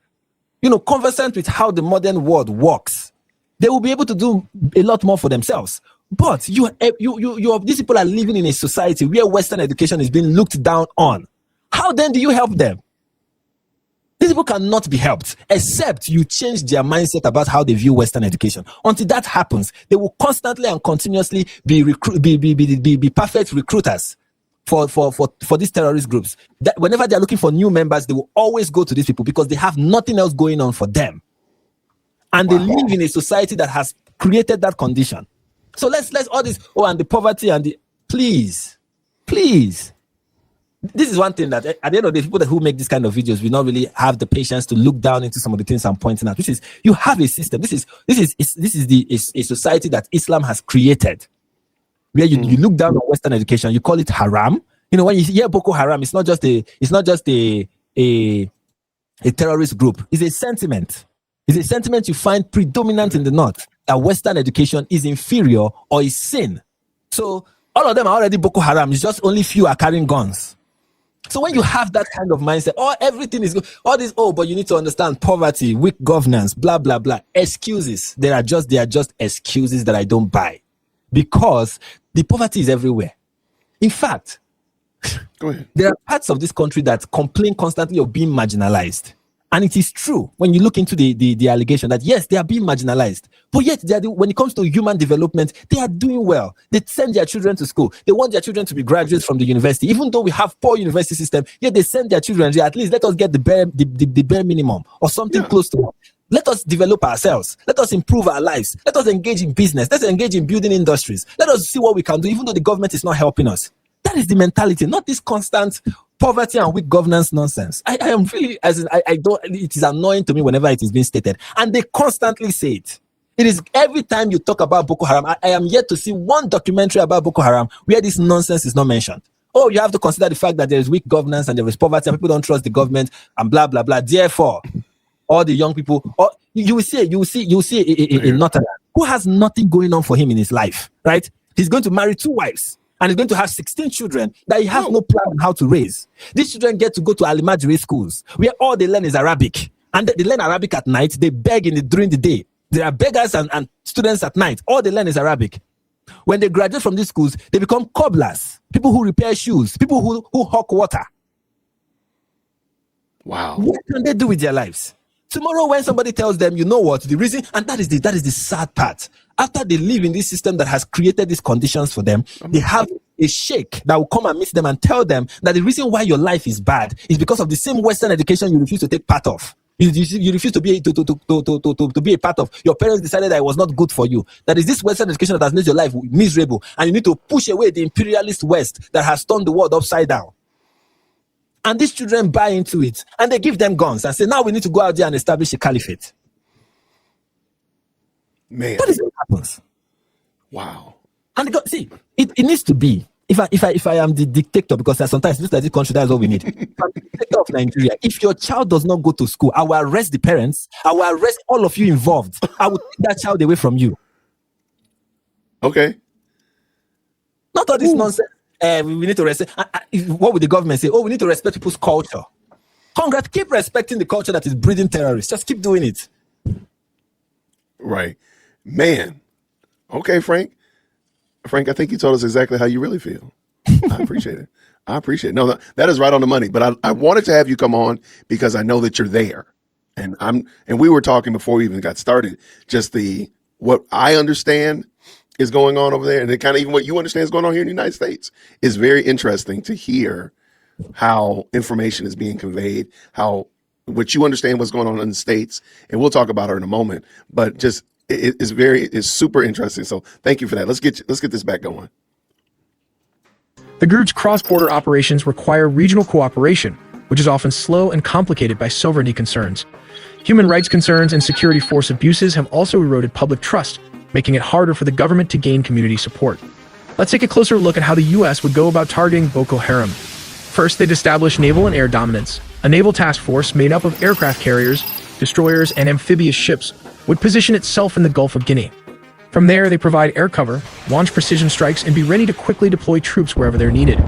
conversant with how the modern world works, they will be able to do a lot more for themselves. But these people are living in a society where Western education is being looked down on. How then do you help them? These people cannot be helped except you change their mindset about how they view Western education. Until that happens, they will constantly and continuously be perfect recruiters for these terrorist groups. That whenever they're looking for new members, they will always go to these people because they have nothing else going on for them. And they live in a society that has created that condition. So let's all this, and the poverty and the, please, this is one thing that at the end of the day, people who make this kind of videos will not really have the patience to look down into some of the things I'm pointing out, which is you have a system. This is a society that Islam has created, where you look down on Western education, you call it haram. You know, when you hear Boko Haram, it's not just a terrorist group. It's a sentiment. It's a sentiment you find predominant in the North, that Western education is inferior or is sin. So all of them are already Boko Haram. It's just only few are carrying guns. So when you have that kind of mindset, everything is good, all this, but you need to understand poverty, weak governance, blah, blah, blah. Excuses. They are just excuses that I don't buy, because the poverty is everywhere. In fact, go ahead. There are parts of this country that complain constantly of being marginalized. And it is true when you look into the allegation that, yes, they are being marginalized. But yet, when it comes to human development, they are doing well. They send their children to school. They want their children to be graduates from the university. Even though we have poor university system, yet they send their children, at least let us get the bare minimum or something close to it. Let us develop ourselves. Let us improve our lives. Let us engage in business. Let's engage in building industries. Let us see what we can do, even though the government is not helping us. That is the mentality, not this constant poverty and weak governance nonsense. I am really, I don't, it is annoying to me whenever it is being stated. And they constantly say it. It is every time you talk about Boko Haram, I am yet to see one documentary about Boko Haram where this nonsense is not mentioned. You have to consider the fact that there is weak governance and there is poverty and people don't trust the government and blah, blah, blah. Therefore, all the young people, you will see a Northerner who has nothing going on for him in his life, right? He's going to marry 2 wives. And he's going to have 16 children that he has no plan on how to raise. These children get to go to Alimajiri schools where all they learn is Arabic. And they learn Arabic at night. They beg during the day. There are beggars and students at night. All they learn is Arabic. When they graduate from these schools, they become cobblers, people who repair shoes, people who hawk water. Wow. What can they do with their lives? Tomorrow, when somebody tells them, you know what, the reason, and that is the sad part. After they live in this system that has created these conditions for them, they have a sheikh that will come and meet them and tell them that the reason why your life is bad is because of the same Western education you refuse to take part of. You refuse to be a part of. Your parents decided that it was not good for you. That is this Western education that has made your life miserable, and you need to push away the imperialist West that has turned the world upside down. And these children buy into it, and they give them guns and say, now we need to go out there and establish a caliphate. Man, that is what happens. Wow. And it needs to be. If I am the dictator, because sometimes this is the country, that's what we need. If I'm the dictator of Nigeria, if your child does not go to school, I will arrest the parents. I will arrest all of you involved. I will take that child away from you. Okay. Not all this nonsense. We need to respect. What would the government say? We need to respect people's culture. Congress, keep respecting the culture that is breeding terrorists. Just keep doing it. Right. Man. Okay, Frank. Frank, I think you told us exactly how you really feel. I appreciate it. No, that is right on the money. But I wanted to have you come on because I know that you're there. And we were talking before we even got started, just what I understand is going on over there, and it kind of even what you understand is going on here in the United States is very interesting to hear how information is being conveyed, how what you understand what's going on in the States, and we'll talk about her in a moment. But just it's super interesting. So thank you for that. Let's get this back going. The group's cross-border operations require regional cooperation, which is often slow and complicated by sovereignty concerns. Human rights concerns and security force abuses have also eroded public trust, making it harder for the government to gain community support. Let's take a closer look at how the U.S. would go about targeting Boko Haram. First, they'd establish naval and air dominance. A naval task force made up of aircraft carriers, destroyers, and amphibious ships would position itself in the Gulf of Guinea. From there, they provide air cover, launch precision strikes, and be ready to quickly deploy troops wherever they're needed.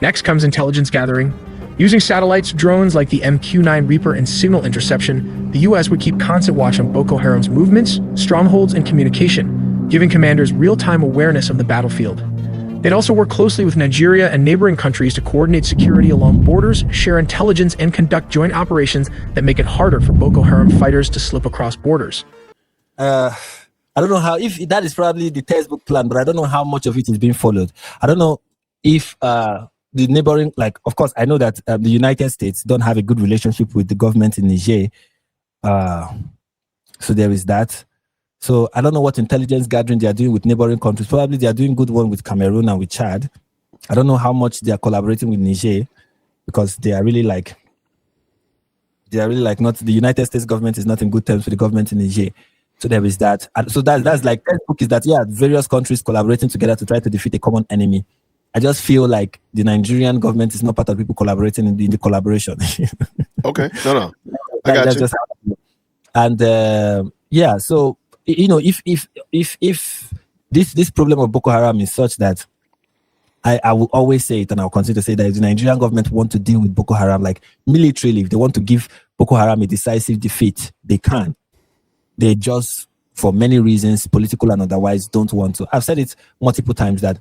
Next comes intelligence gathering. Using satellites, drones like the MQ-9 Reaper, and signal interception, the U.S. would keep constant watch on Boko Haram's movements, strongholds, and communication, giving commanders real-time awareness of the battlefield. They'd also work closely with Nigeria and neighboring countries to coordinate security along borders, share intelligence, and conduct joint operations that make it harder for Boko Haram fighters to slip across borders. I don't know how, if that is probably the textbook plan, but I don't know how much of it is being followed. I don't know if the neighboring, of course, I know that the United States don't have a good relationship with the government in Niger. So there is that. So I don't know what intelligence gathering they are doing with neighboring countries. Probably they are doing good one with Cameroon and with Chad. I don't know how much they are collaborating with Niger, because they are really like not, the United States government is not in good terms with the government in Niger. So there is that. And so that's like textbook is that, yeah, various countries collaborating together to try to defeat a common enemy. I just feel like the Nigerian government is not part of people collaborating in the collaboration. Okay. No. I got you. Just, and yeah, so if this problem of Boko Haram is such that I will always say it, and I'll continue to say that if the Nigerian government want to deal with Boko Haram, like militarily, if they want to give Boko Haram a decisive defeat, they can. They just, for many reasons, political and otherwise, don't want to. I've said it multiple times that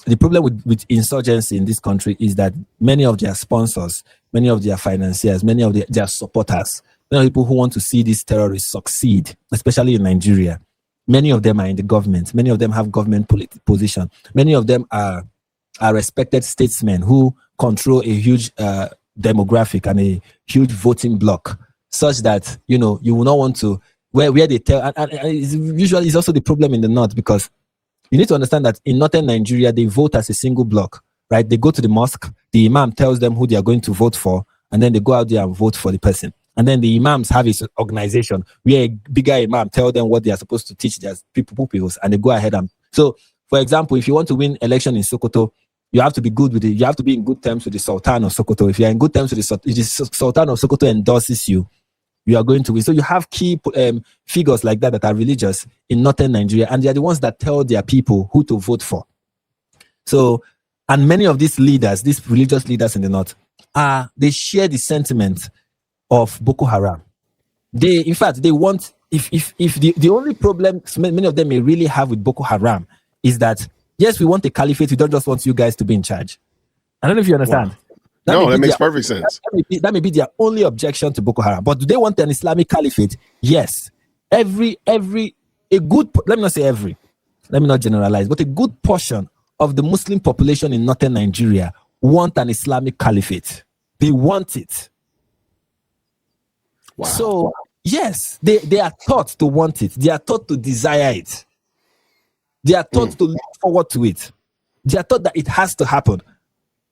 the problem with insurgency in this country is that many of their sponsors, many of their financiers, many of their supporters, many people who want to see these terrorists succeed, especially in Nigeria, many of them are in the government. Many of them have government position. Many of them are respected statesmen who control a huge demographic and a huge voting bloc, such that, you will not want to, where they tell, and usually it's also the problem in the north, because you need to understand that in northern Nigeria, they vote as a single block, right? They go to the mosque, the imam tells them who they are going to vote for, and then they go out there and vote for the person. And then the imams have his organization where a bigger imam tell them what they are supposed to teach their pupils, and they go ahead and. So, for example, if you want to win election in Sokoto, you have to be good with it. You have to be in good terms with the Sultan of Sokoto. If you are in good terms with if the Sultan of Sokoto endorses you, you are going to win. So you have key figures like that are religious in northern Nigeria, and they are the ones that tell their people who to vote for. So, and many of these leaders, these religious leaders in the north, they share the sentiment of Boko Haram. In fact, they want, if the only problem many of them may really have with Boko Haram is that, yes, we want a caliphate, we don't just want you guys to be in charge. I don't know if you understand. Wow. That makes perfect sense. That may be their only objection to Boko Haram. But do they want an Islamic caliphate? Yes. Let me not say every, let me not generalize, but a good portion of the Muslim population in northern Nigeria want an Islamic caliphate. They want it. Wow. So, yes, they are taught to want it. They are taught to desire it. They are taught to look forward to it. They are taught that it has to happen.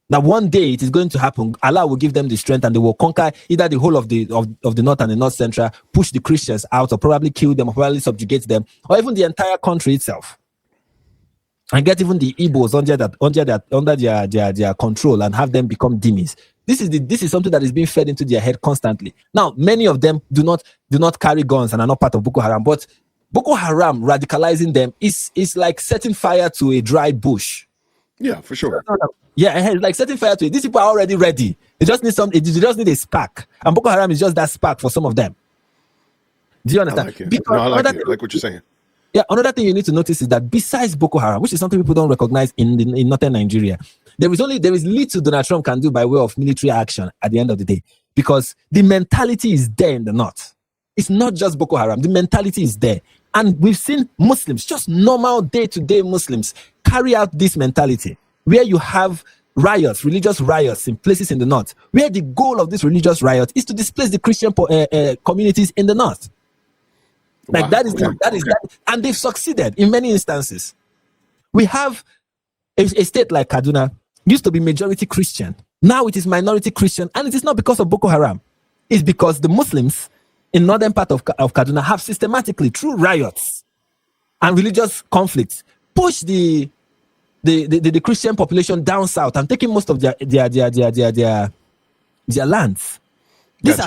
Now, one day it is going to happen. Allah will give them the strength, and they will conquer either the whole of the north and the north central, push the Christians out, or probably kill them, or probably subjugate them, or even the entire country itself, and get even the Igbos under their control and have them become dhimmis. This is something that is being fed into their head constantly. Now, many of them do not carry guns and are not part of Boko Haram, but Boko Haram radicalizing them is like setting fire to a dry bush. Yeah, for sure. Yeah, it's like setting fire to it. These people are already ready. They just need they just need a spark. And Boko Haram is just that spark for some of them. Do you understand? I like it. I like what you're saying. Yeah, another thing you need to notice is that besides Boko Haram, which is something people don't recognize in northern Nigeria, there is little Donald Trump can do by way of military action at the end of the day, because the mentality is there in the north. It's not just Boko Haram. The mentality is there. And we've seen Muslims, just normal day-to-day Muslims, carry out this mentality, where you have riots, religious riots in places in the north, where the goal of this religious riot is to displace the Christian communities in the north. Like, wow. that is, and they've succeeded in many instances. We have a state like Kaduna, used to be majority Christian. Now it is minority Christian, and it is not because of Boko Haram. It's because the Muslims in northern part of Kaduna have systematically, through riots and religious conflicts, pushed the Christian population down south and taking most of their lands. These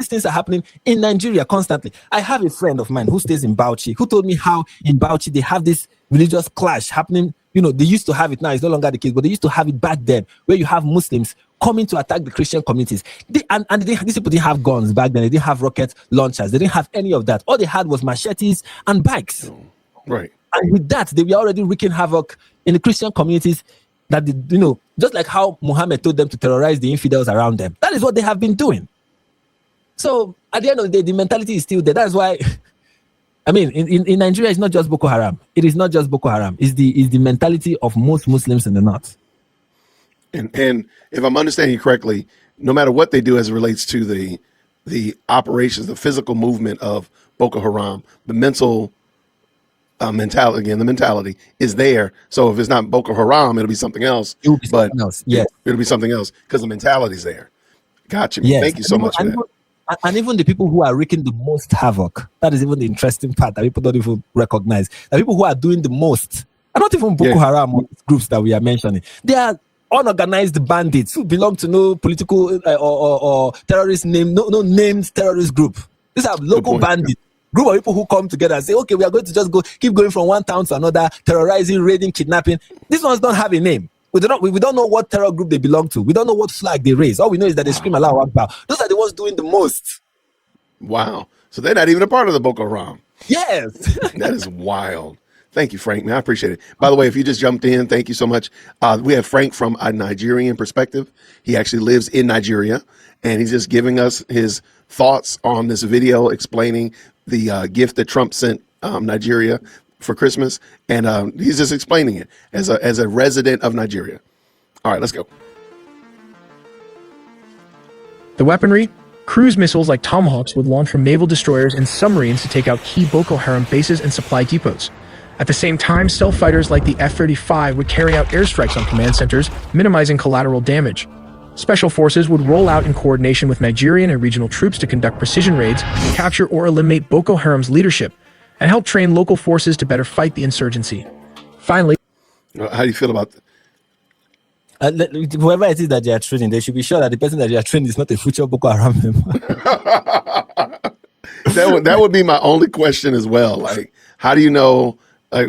things are happening in Nigeria constantly. I have a friend of mine who stays in Bauchi, who told me how in Bauchi they have this religious clash happening. They used to have it, now it's no longer the case, but they used to have it back then, where you have Muslims coming to attack the Christian communities. These people didn't have guns back then. They didn't have rocket launchers. They didn't have any of that. All they had was machetes and bikes. Right. And with that, they were already wreaking havoc in the Christian communities, that just like how Muhammad told them to terrorize the infidels around them. That is what they have been doing. So at the end of the day, the mentality is still there. That's why, I mean, in Nigeria, it's not just Boko Haram. It is not just Boko Haram. It's the mentality of most Muslims in the north. And if I'm understanding you correctly, no matter what they do as it relates to the operations, the physical movement of Boko Haram, the mental mentality. Again, the mentality is there. So if it's not Boko Haram, it'll be something else. It will be something else. Yes. It'll be something else because the mentality's there. Gotcha. Man. Yes. Thank you so much for that. And even the people who are wreaking the most havoc, that is even the interesting part that people don't even recognize. The people who are doing the most are not even Boko Haram or groups that we are mentioning. They are unorganized bandits who belong to no political or terrorist name, no named terrorist group. These are local bandits. Group of people who come together and say, okay, we are going to just keep going from one town to another, terrorizing, raiding, kidnapping. These ones don't have a name. We don't know what terror group they belong to. We don't know what flag they raise. All we know is that they scream Allahu Akbar. Those are the ones doing the most. Wow. So they're not even a part of the Boko Haram. Yes. That is wild. Thank you, Frank. Man, I appreciate it. By the way, if you just jumped in, thank you so much. We have Frank from a Nigerian perspective. He actually lives in Nigeria, and he's just giving us his thoughts on this video explaining the gift that Trump sent Nigeria for Christmas, and he's just explaining it as a resident of Nigeria. All right, let's go. The weaponry? Cruise missiles like Tomahawks would launch from naval destroyers and submarines to take out key Boko Haram bases and supply depots. At the same time, stealth fighters like the F-35 would carry out airstrikes on command centers, minimizing collateral damage. Special forces would roll out in coordination with Nigerian and regional troops to conduct precision raids, capture or eliminate Boko Haram's leadership, and help train local forces to better fight the insurgency. Finally, how do you feel about that? Whoever it is that they are training, they should be sure that the person that they are training is not a future Boko Haram member. That would be my only question as well. Like, how do you know? Like,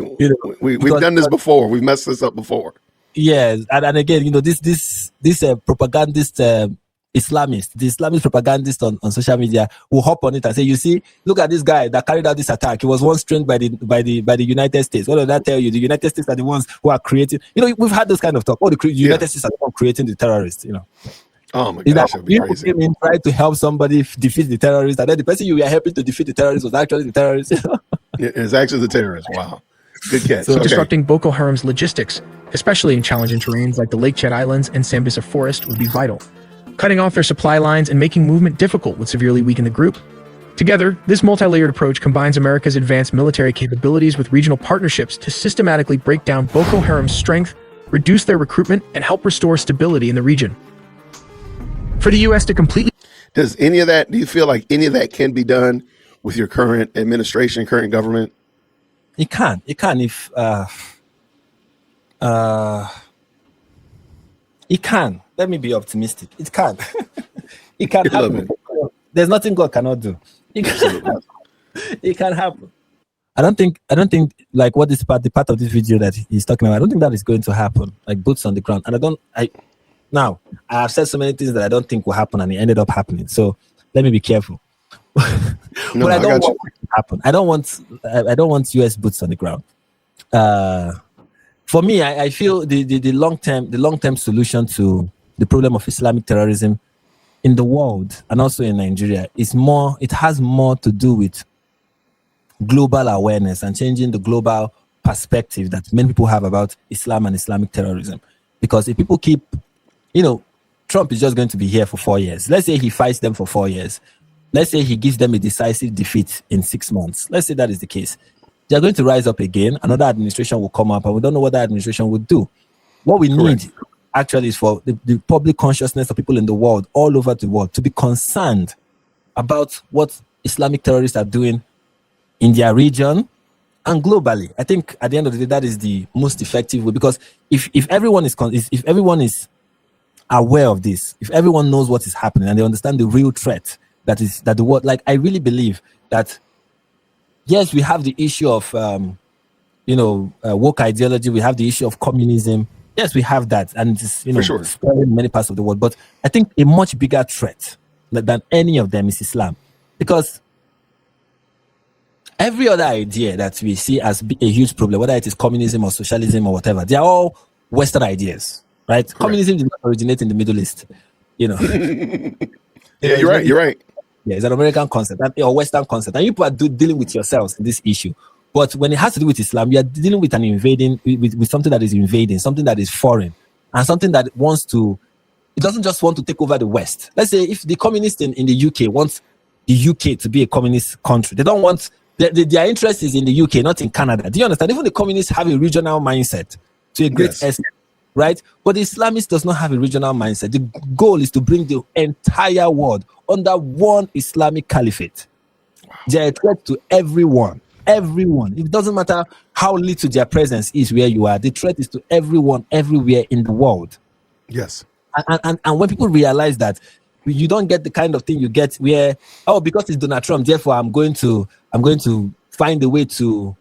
we've done this before. We've messed this up before. Yes, and again, this propagandist Islamist, the Islamist propagandist on social media will hop on it and say, you see, look at this guy that carried out this attack. He was once trained by the United States. What does that tell you? The United States are the ones who are creating. We've had this kind of talk. The United States are the ones creating the terrorists. Oh my gosh, that'd be crazy. You try to help somebody defeat the terrorists, and then the person you were helping to defeat the terrorists was actually the terrorist. It's actually the terrorist. Wow, good catch. So disrupting Boko Haram's logistics, especially in challenging terrains like the Lake Chad Islands and Sambisa Forest, would be vital. Cutting off their supply lines and making movement difficult would severely weaken the group. Together, this multi-layered approach combines America's advanced military capabilities with regional partnerships to systematically break down Boko Haram's strength, reduce their recruitment, and help restore stability in the region. For the U.S. to completely... do you feel like any of that can be done with your current administration, current government? It can if... It can. Let me be optimistic. It can. It can happen. There's nothing God cannot do. It can happen. I don't think like what is the part of this video that he's talking about. I don't think that is going to happen. Like boots on the ground. And now I have said so many things that I don't think will happen, and it ended up happening. So let me be careful. But I don't want it to happen. I don't want US boots on the ground. For me, I feel the long-term solution to the problem of Islamic terrorism in the world and also in Nigeria it has more to do with global awareness and changing the global perspective that many people have about Islam and Islamic terrorism. Because if people keep, Trump is just going to be here for 4 years. Let's say he fights them for 4 years. Let's say he gives them a decisive defeat in 6 months. Let's say that is the case. They're going to rise up again. Another administration will come up, and we don't know what that administration would do. What we need actually is for the public consciousness of people in the world, all over the world, to be concerned about what Islamic terrorists are doing in their region and globally. I think at the end of the day, that is the most effective way, because if everyone is aware of this, if everyone knows what is happening and they understand the real threat that the world, like I really believe that. Yes, we have the issue of, woke ideology. We have the issue of communism. Yes, we have that. And it's, spreading in many parts of the world. But I think a much bigger threat than any of them is Islam. Because every other idea that we see as a huge problem, whether it is communism or socialism or whatever, they are all Western ideas, right? Correct. Communism did not originate in the Middle East, Yeah, you're right. Yeah, it's an American concept or Western concept, and you people are dealing with yourselves in this issue. But when it has to do with Islam, you are dealing with with something that is invading, something that is foreign, and something that it doesn't just want to take over the West. Let's say if the communists in the UK want the UK to be a communist country, they don't want Their interest is in the UK, not in Canada. Do you understand? Even the communists have a regional mindset to a great extent, right? But the Islamist does not have a regional mindset. The goal is to bring the entire world under one Islamic caliphate. Wow. They are a threat to everyone. Everyone. It doesn't matter how little their presence is where you are. The threat is to everyone, everywhere in the world. Yes. And when people realize that, you don't get the kind of thing you get where, because it's Donald Trump, therefore I'm going to find a way to,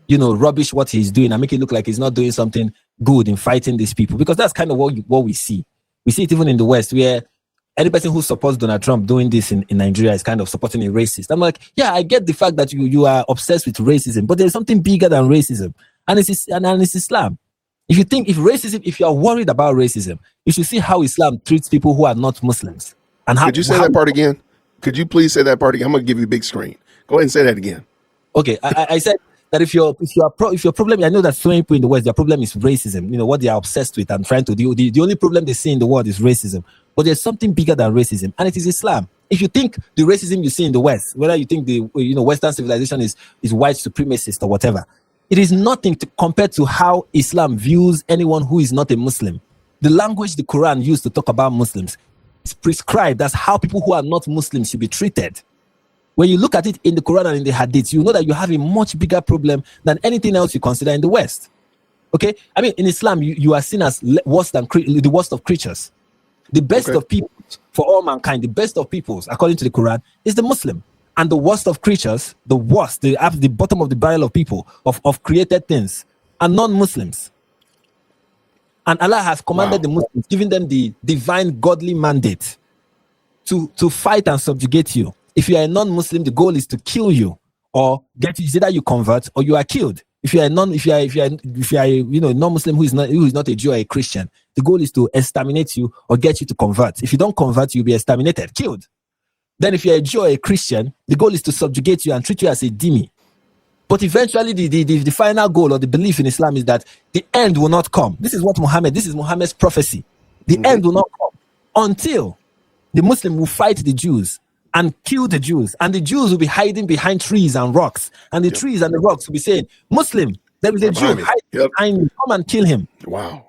rubbish what he's doing and make it look like he's not doing something good in fighting these people. Because that's kind of what we see. We see it even in the West, where any person who supports Donald Trump doing this in Nigeria is kind of supporting a racist. I'm like, yeah, I get the fact that you are obsessed with racism, but there's something bigger than racism, and it's Islam. If you are worried about racism, you should see how Islam treats people who are not Muslims. And could you say that part again? Could you please say that part again? I'm going to give you a big screen. Go ahead and say that again. Okay, I said that if your problem, I know that so many people in the West, their problem is racism. What they are obsessed with and trying to do. The only problem they see in the world is racism. But there's something bigger than racism, and it is Islam. If you think the racism you see in the West, whether you think the Western civilization is white supremacist or whatever, it is nothing compared to how Islam views anyone who is not a Muslim. The language the Quran used to talk about Muslims is prescribed as how people who are not Muslims should be treated. When you look at it in the Quran and in the Hadith, you know that you have a much bigger problem than anything else you consider in the West. Okay? I mean, in Islam, you are seen as the worst of creatures. The best of people for all mankind, the best of peoples, according to the Quran, is the Muslim. And the worst of creatures, the bottom of the barrel of people, of created things, are non-Muslims. And Allah has commanded the Muslims, giving them the divine godly mandate to fight and subjugate you. If you are a non-Muslim, the goal is to kill you or get you. Either you convert or you are killed. If you are a non-Muslim who is not a Jew or a Christian, the goal is to exterminate you or get you to convert. If you don't convert, you'll be exterminated, killed. Then if you're a Jew or a Christian, the goal is to subjugate you and treat you as a dhimmi. But eventually the final goal or the belief in Islam is that the end will not come. This is Muhammad's prophecy. The end will not come until the Muslim will fight the Jews and kill the Jews. And the Jews will be hiding behind trees and rocks. And the trees and the rocks will be saying, Muslim, there is a Jew hiding behind you. Come and kill him. Wow.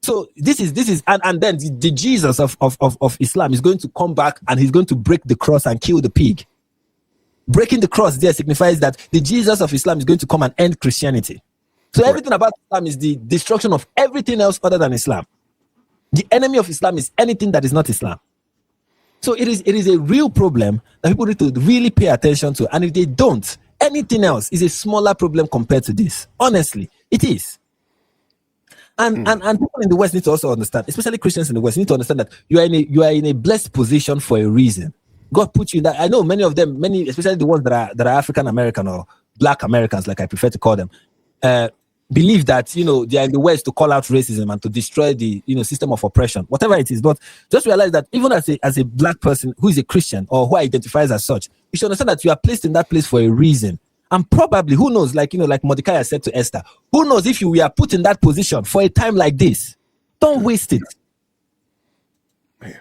So this is and then the Jesus of Islam is going to come back and he's going to break the cross and kill the pig. Breaking the cross there signifies that the Jesus of Islam is going to come and end Christianity. So everything about Islam is the destruction of everything else other than Islam. The enemy of Islam is anything that is not Islam. So it is a real problem that people need to really pay attention to. And if they don't, anything else is a smaller problem compared to this. Honestly, it is. And people in the West need to also understand, especially Christians in the West, need to understand that you are in a blessed position for a reason. God put you in that. I know many of them, especially the ones that are African American or Black Americans, like I prefer to call them, believe that they are in the West to call out racism and to destroy the system of oppression, whatever it is. But just realize that even as a Black person who is a Christian or who identifies as such, you should understand that you are placed in that place for a reason. And probably, who knows, like Mordecai said to Esther, who knows if you were put in that position for a time like this? Don't waste it. Man.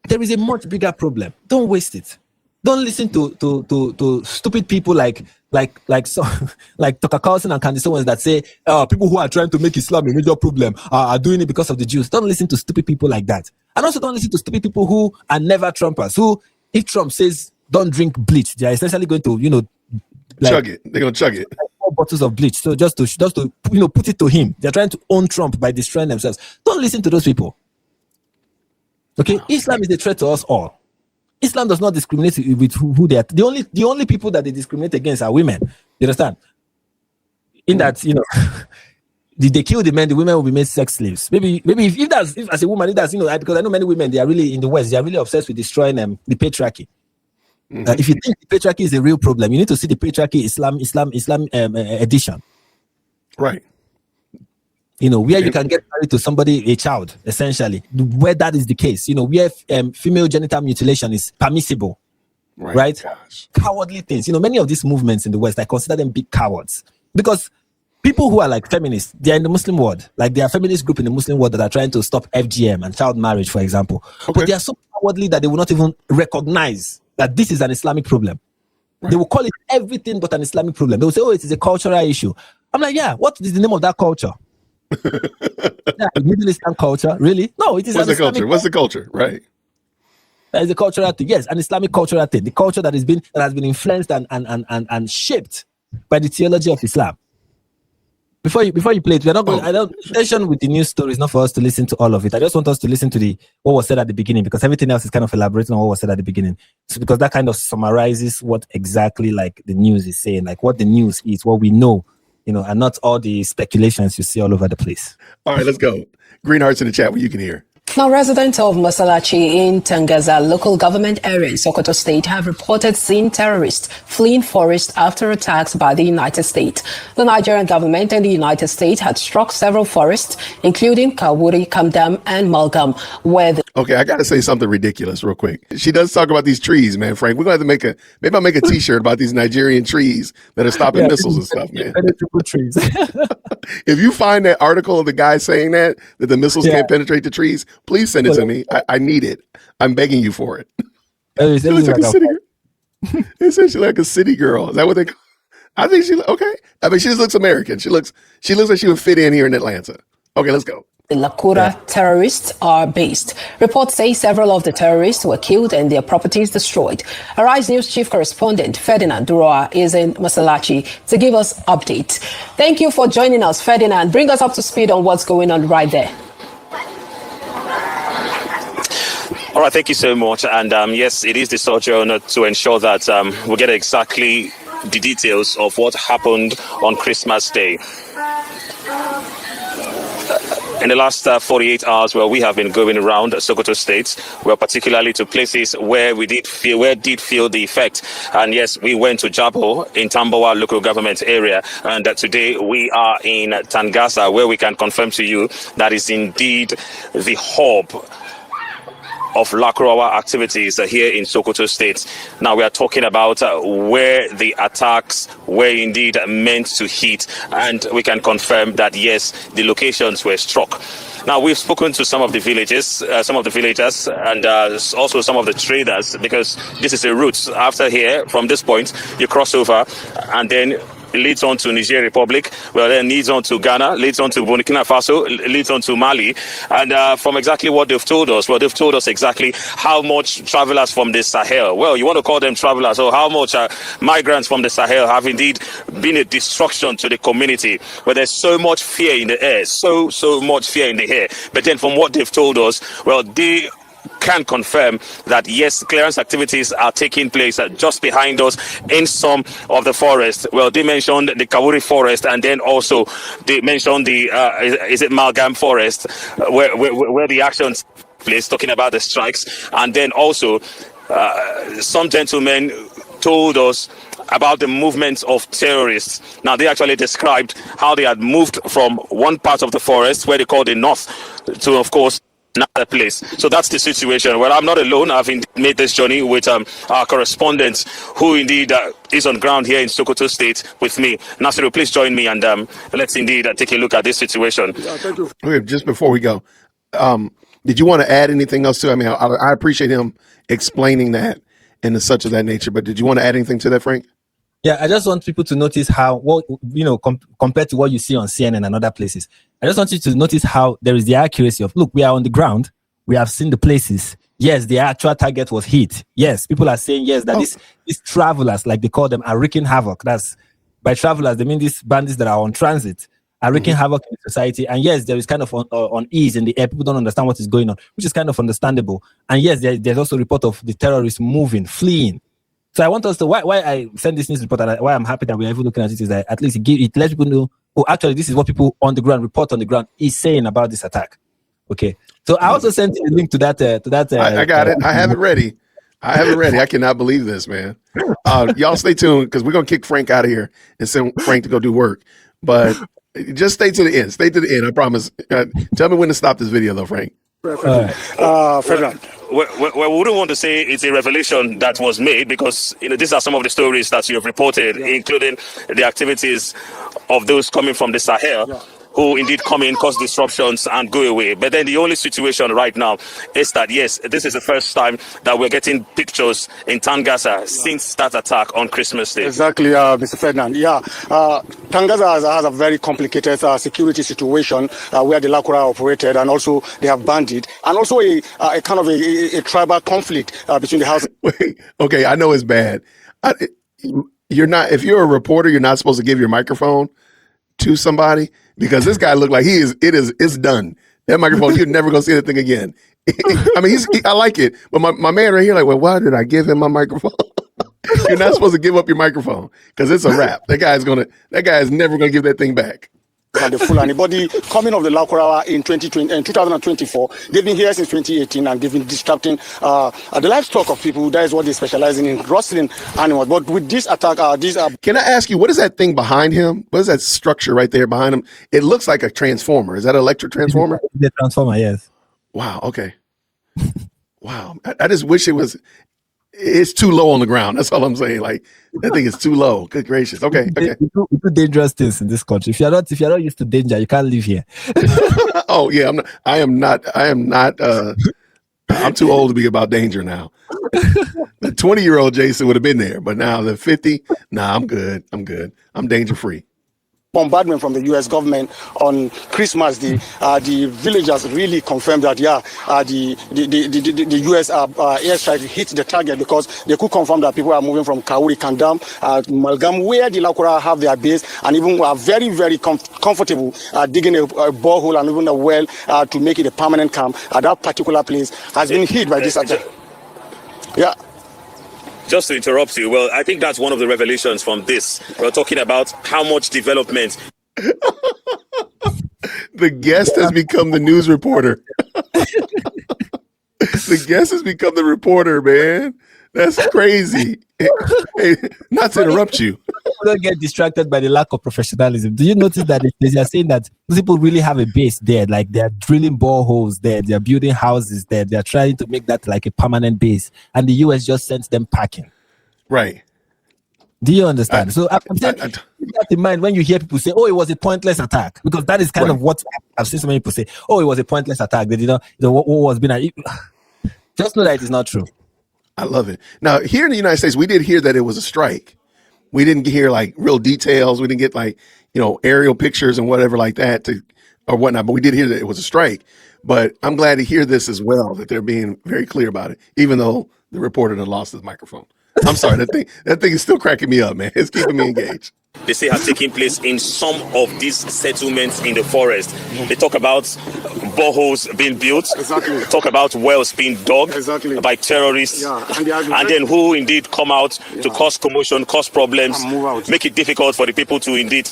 There is a much bigger problem. Don't waste it. Don't listen to stupid people like Tucker Carlson and Candace Owens that say people who are trying to make Islam a major problem are doing it because of the Jews. Don't listen to stupid people like that. And also don't listen to stupid people who are never Trumpers, who, if Trump says don't drink bleach, they are essentially going to, chug it. They're going to chug it. 4 bottles of bleach. So just to put it to him. They're trying to own Trump by destroying themselves. Don't listen to those people. Okay? Wow. Islam is a threat to us all. Islam does not discriminate with who they are. The only people that they discriminate against are women. You understand? In that, they kill the men, the women will be made sex slaves. Maybe if as a woman, it does, because I know many women, they are really in the West, they are really obsessed with destroying the patriarchy. If you think the patriarchy is a real problem, you need to see the patriarchy Islam edition. Right. Where you can get married to somebody, a child, essentially, where that is the case, where female genital mutilation is permissible, right? Gosh. Cowardly things. Many of these movements in the West, I consider them big cowards because people who are like feminists, they are in the Muslim world. Like there are feminist group in the Muslim world that are trying to stop FGM and child marriage, for example. Okay. But they are so cowardly that they will not even recognize that this is an Islamic problem. They will call it everything but an Islamic problem. They will say, oh, it is a cultural issue. I'm like, yeah, what is the name of that culture? Yeah, Middle Eastern culture, really? No, it is. What's the culture? What's the culture? Right. That is a cultural thing. Yes, an Islamic cultural thing. The culture that has been influenced and shaped by the theology of Islam. Before you play it, we're not going. I don't intention with the news story is not for us to listen to all of it. I just want us to listen to what was said at the beginning, because everything else is kind of elaborating on what was said at the beginning. So because that kind of summarizes what exactly like the news is saying, like what the news is, what we know, and not all the speculations you see all over the place. All right, let's go. Green hearts in the chat where you can hear. Now, residents of Masalachi in Tangaza local government area in Sokoto State have reported seeing terrorists fleeing forest after attacks by the United States. The Nigerian government and the United States had struck several forests, including Kawuri, Kamdam, and Malgam, where Okay, I got to say something ridiculous real quick. She does talk about these trees, man, Frank. We're going to have to maybe I'll make a t-shirt about these Nigerian trees that are stopping missiles and stuff, man. Trees. If you find that article of the guy saying that the missiles can't penetrate the trees, please send it to me. I need it. I'm begging you for it. She looks like a city girl. It says she's like a city girl. Is that what they call? I think okay. I mean, she just looks American. She looks like she would fit in here in Atlanta. Okay, let's go. The Lakura terrorists are based. Reports say several of the terrorists were killed and their properties destroyed. Arise News chief correspondent Ferdinand Duroa is in Masalachi to give us updates. Thank you for joining us, Ferdinand. Bring us up to speed on what's going on right there. All right, thank you so much. And yes, it is the sojourner to ensure that we get exactly the details of what happened on Christmas Day. In the last 48 hours, we have been going around Sokoto State, particularly to places where did feel the effect. And yes, we went to Jabo in Tambawa local government area. And today we are in Tangaza, where we can confirm to you that is indeed the hub of Lakurawa activities here in Sokoto State. Now we are talking about where the attacks were indeed meant to hit, and we can confirm that yes, the locations were struck. Now we've spoken to some of the villagers, and also some of the traders, because this is a route. After here, from this point, you cross over, and then leads on to Niger Republic, then leads on to Ghana, leads on to Burkina Faso, leads on to Mali. And from exactly what they've told us, they've told us exactly how much travelers from the Sahel, you want to call them travelers, or how much migrants from the Sahel have indeed been a destruction to the community, where there's so much fear in the air, so much fear in the air. But then from what they've told us, they can confirm that yes, clearance activities are taking place just behind us in some of the forest. They mentioned the Kawuri forest, and then also they mentioned the is it Malgam forest, where the actions place, talking about the strikes. And then also some gentlemen told us about the movements of terrorists. Now, they actually described how they had moved from one part of the forest, where they call the north, to, of course, another place. So that's the situation. Well, I'm not alone. I've made this journey with our correspondent, who indeed is on ground here in Sokoto State with me. Nasiru, please join me, and let's indeed take a look at this situation. Thank you. Okay, just before we go, did you want to add anything else to it? I mean, I appreciate him explaining that and such of that nature, but did you want to add anything to that, Frank? Yeah, I just want people to notice how, compared to what you see on CNN and other places, I just want you to notice how there is the accuracy of, look, we are on the ground. We have seen the places. Yes, the actual target was hit. Yes, people are saying, yes, that these travelers, like they call them, are wreaking havoc. That's, by travelers, they mean these bandits that are on transit are wreaking havoc in society. And yes, there is kind of unease in the air. People don't understand what is going on, which is kind of understandable. And yes, there's also a report of the terrorists moving, fleeing. So I want us to, why I send this news report, and why I'm happy that we're even looking at it, is that at least it lets people know, actually, this is what people on the ground, report on the ground, is saying about this attack. Okay. So I also sent a link to that. I got it. I have it ready. I cannot believe this, man. Y'all stay tuned, because we're going to kick Frank out of here and send Frank to go do work. But just stay to the end. Stay to the end. I promise. Tell me when to stop this video, though, Frank. Ferdinand. We wouldn't want to say it's a revelation that was made, because these are some of the stories that you have reported, including the activities of those coming from the Sahel. who indeed come in, cause disruptions, and go away. But then the only situation right now is that, yes, this is the first time that we're getting pictures in Tangaza since that attack on Christmas Day. Exactly, Mr. Ferdinand. Yeah, Tangaza has a very complicated security situation where the Lakura operated, and also they have bandit, and also a kind of a tribal conflict between the houses. Wait, okay, I know it's bad. You're not, if you're a reporter, you're not supposed to give your microphone to somebody, because this guy looked like it's done. That microphone, you're never gonna see that thing again. I mean, I like it, but my man right here, like, well, why did I give him my microphone? You're not supposed to give up your microphone because it's a wrap. That guy is never gonna give that thing back. And the Fulani body coming of the Lakurawa in 2024, they've been here since 2018, and they've been disrupting the livestock of people. That is what they specialize in rustling animals. But with this attack, Can I ask you, what is that thing behind him? What is that structure right there behind him? It looks like a transformer. Is that an electric transformer? The transformer, yes. Wow. Okay. Wow. I just wish it's too low on the ground. That's all I'm saying. Like, that thing is too low. Good gracious. Okay. Okay. We do dangerous things in this country. If you're not used to danger, you can't live here. Oh yeah. I am not. I'm too old to be about danger now. The 20-year-old Jason would have been there, but now the 50, nah, I'm good. I'm danger free. Bombardment from the U.S. government on Christmas Day, the villagers really confirmed that the U.S. airstrike hit the target, because they could confirm that people are moving from Kauri, Kandam, Malgam, where the Lakura have their base, and even are very, very comfortable digging a borehole and even a well to make it a permanent camp. That particular place has been hit by this attack. Yeah. Just to interrupt you, well, I think that's one of the revelations from this. We're talking about how much development. The guest has become the news reporter. The guest has become the reporter, man. That's crazy. Hey, not to interrupt you. Don't get distracted by the lack of professionalism. Do you notice that they are saying that people really have a base there? Like, they're drilling boreholes there, they're building houses there, they're trying to make that like a permanent base, and the US just sends them packing. Right. Do you understand? So I'm saying, keep that in mind when you hear people say, "Oh, it was a pointless attack," because that is kind of what I've seen so many people say. "Oh, it was a pointless attack." They did not. What was being. Just know that it is not true. I love it. Now, here in the United States, we did hear that it was a strike. We didn't hear like real details. We didn't get like, aerial pictures and whatever like that or whatnot. But we did hear that it was a strike. But I'm glad to hear this as well, that they're being very clear about it, even though the reporter had lost his microphone. I'm sorry, that thing is still cracking me up, man. It's keeping me engaged. They say have taken place in some of these settlements in the forest. They talk about boreholes being built, Exactly. talk about wells being dug by terrorists, and then who indeed come out to cause commotion, cause problems, And move out. make it difficult for the people to indeed,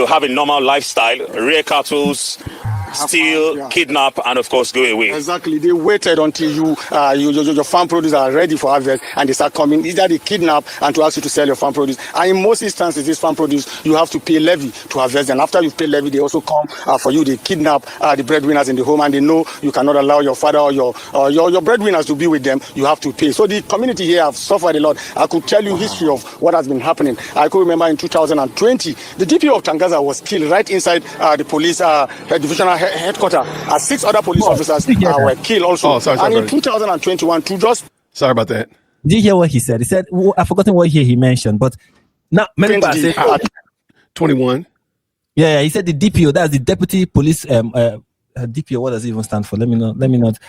have a normal lifestyle, rear cattle, steal, kidnap, and of course go away. Exactly. They waited until your farm produce are ready for harvest, and they start coming. Either they kidnap and to ask you to sell your farm produce. And in most instances, this farm produce, you have to pay levy to harvest. And after you pay levy, they also come for you. They kidnap the breadwinners in the home, and they know you cannot allow your father or your breadwinners to be with them. You have to pay. So the community here have suffered a lot. I could tell you history of what has been happening. I could remember in 2020, the DPO of Tangaza was killed right inside the police divisional headquarters. 6 other police officers were killed also. Oh, sorry, and in 2021, Sorry about that. Did you hear what he said? He said, I've forgotten what he mentioned, but now many people are saying, 21. Yeah, he said the DPO, that's the deputy police. DPO, what does it even stand for? Let me not.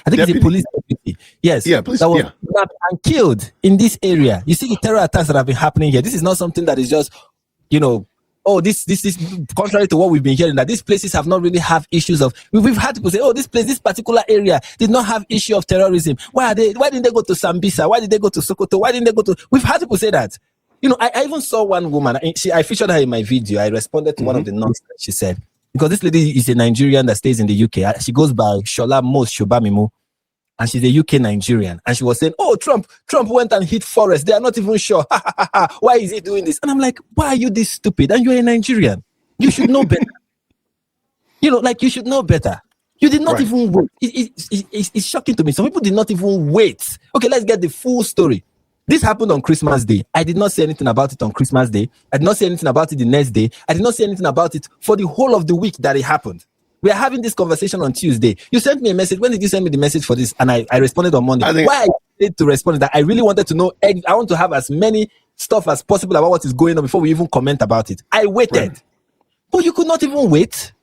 I think it's a police deputy. Yes. Yeah, police. That was kidnapped and killed in this area. You see the terror attacks that have been happening here. This is not something that is just, this is contrary to what we've been hearing, that these places have not really have issues of. We've had people say, this particular area did not have issue of terrorism. Why didn't they go to Sambisa? Why did they go to Sokoto? Why didn't they go to? We've had people say that. I even saw one woman. I featured her in my video. I responded to one of the nonsense she said, because this lady is a Nigerian that stays in the UK. She goes by Shola Mos Shobamimu, and she's a UK Nigerian. And she was saying, Trump went and hit forest. They are not even sure. Why is he doing this? And I'm like, why are you this stupid? And you're a Nigerian. You should know better. You should know better. You did not even wait. It's shocking to me. Some people did not even wait. Okay, let's get the full story. This happened on Christmas Day. I did not say anything about it on Christmas Day. I did not say anything about it the next day. I did not say anything about it for the whole of the week that it happened. We are having this conversation on Tuesday. You sent me a message. When did you send me the message for this? And I responded on Monday. Why I needed to respond is that I really wanted to know. I want to have as many stuff as possible about what is going on before we even comment about it. I waited. Right. But you could not even wait.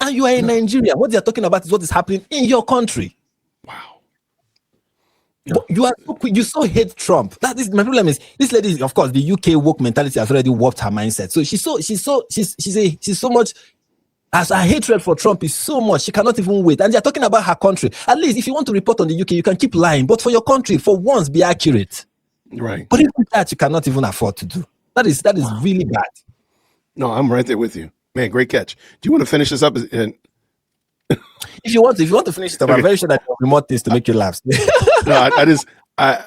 And you are in Nigeria. What they are talking about is what is happening in your country. Wow. But you are so quick. You so hate Trump. That is my problem. Is this lady? Of course, the UK woke mentality has already warped her mindset. So she's so much. As her hatred for Trump is so much, she cannot even wait. And they're talking about her country. At least if you want to report on the UK, you can keep lying. But for your country, for once, be accurate. Right. But even that, you cannot even afford to do. That is really bad. No, I'm right there with you. Man, great catch. Do you want to finish this up? If you want to finish it up, okay. I'm very sure that you'll remote this to make you laugh. No, I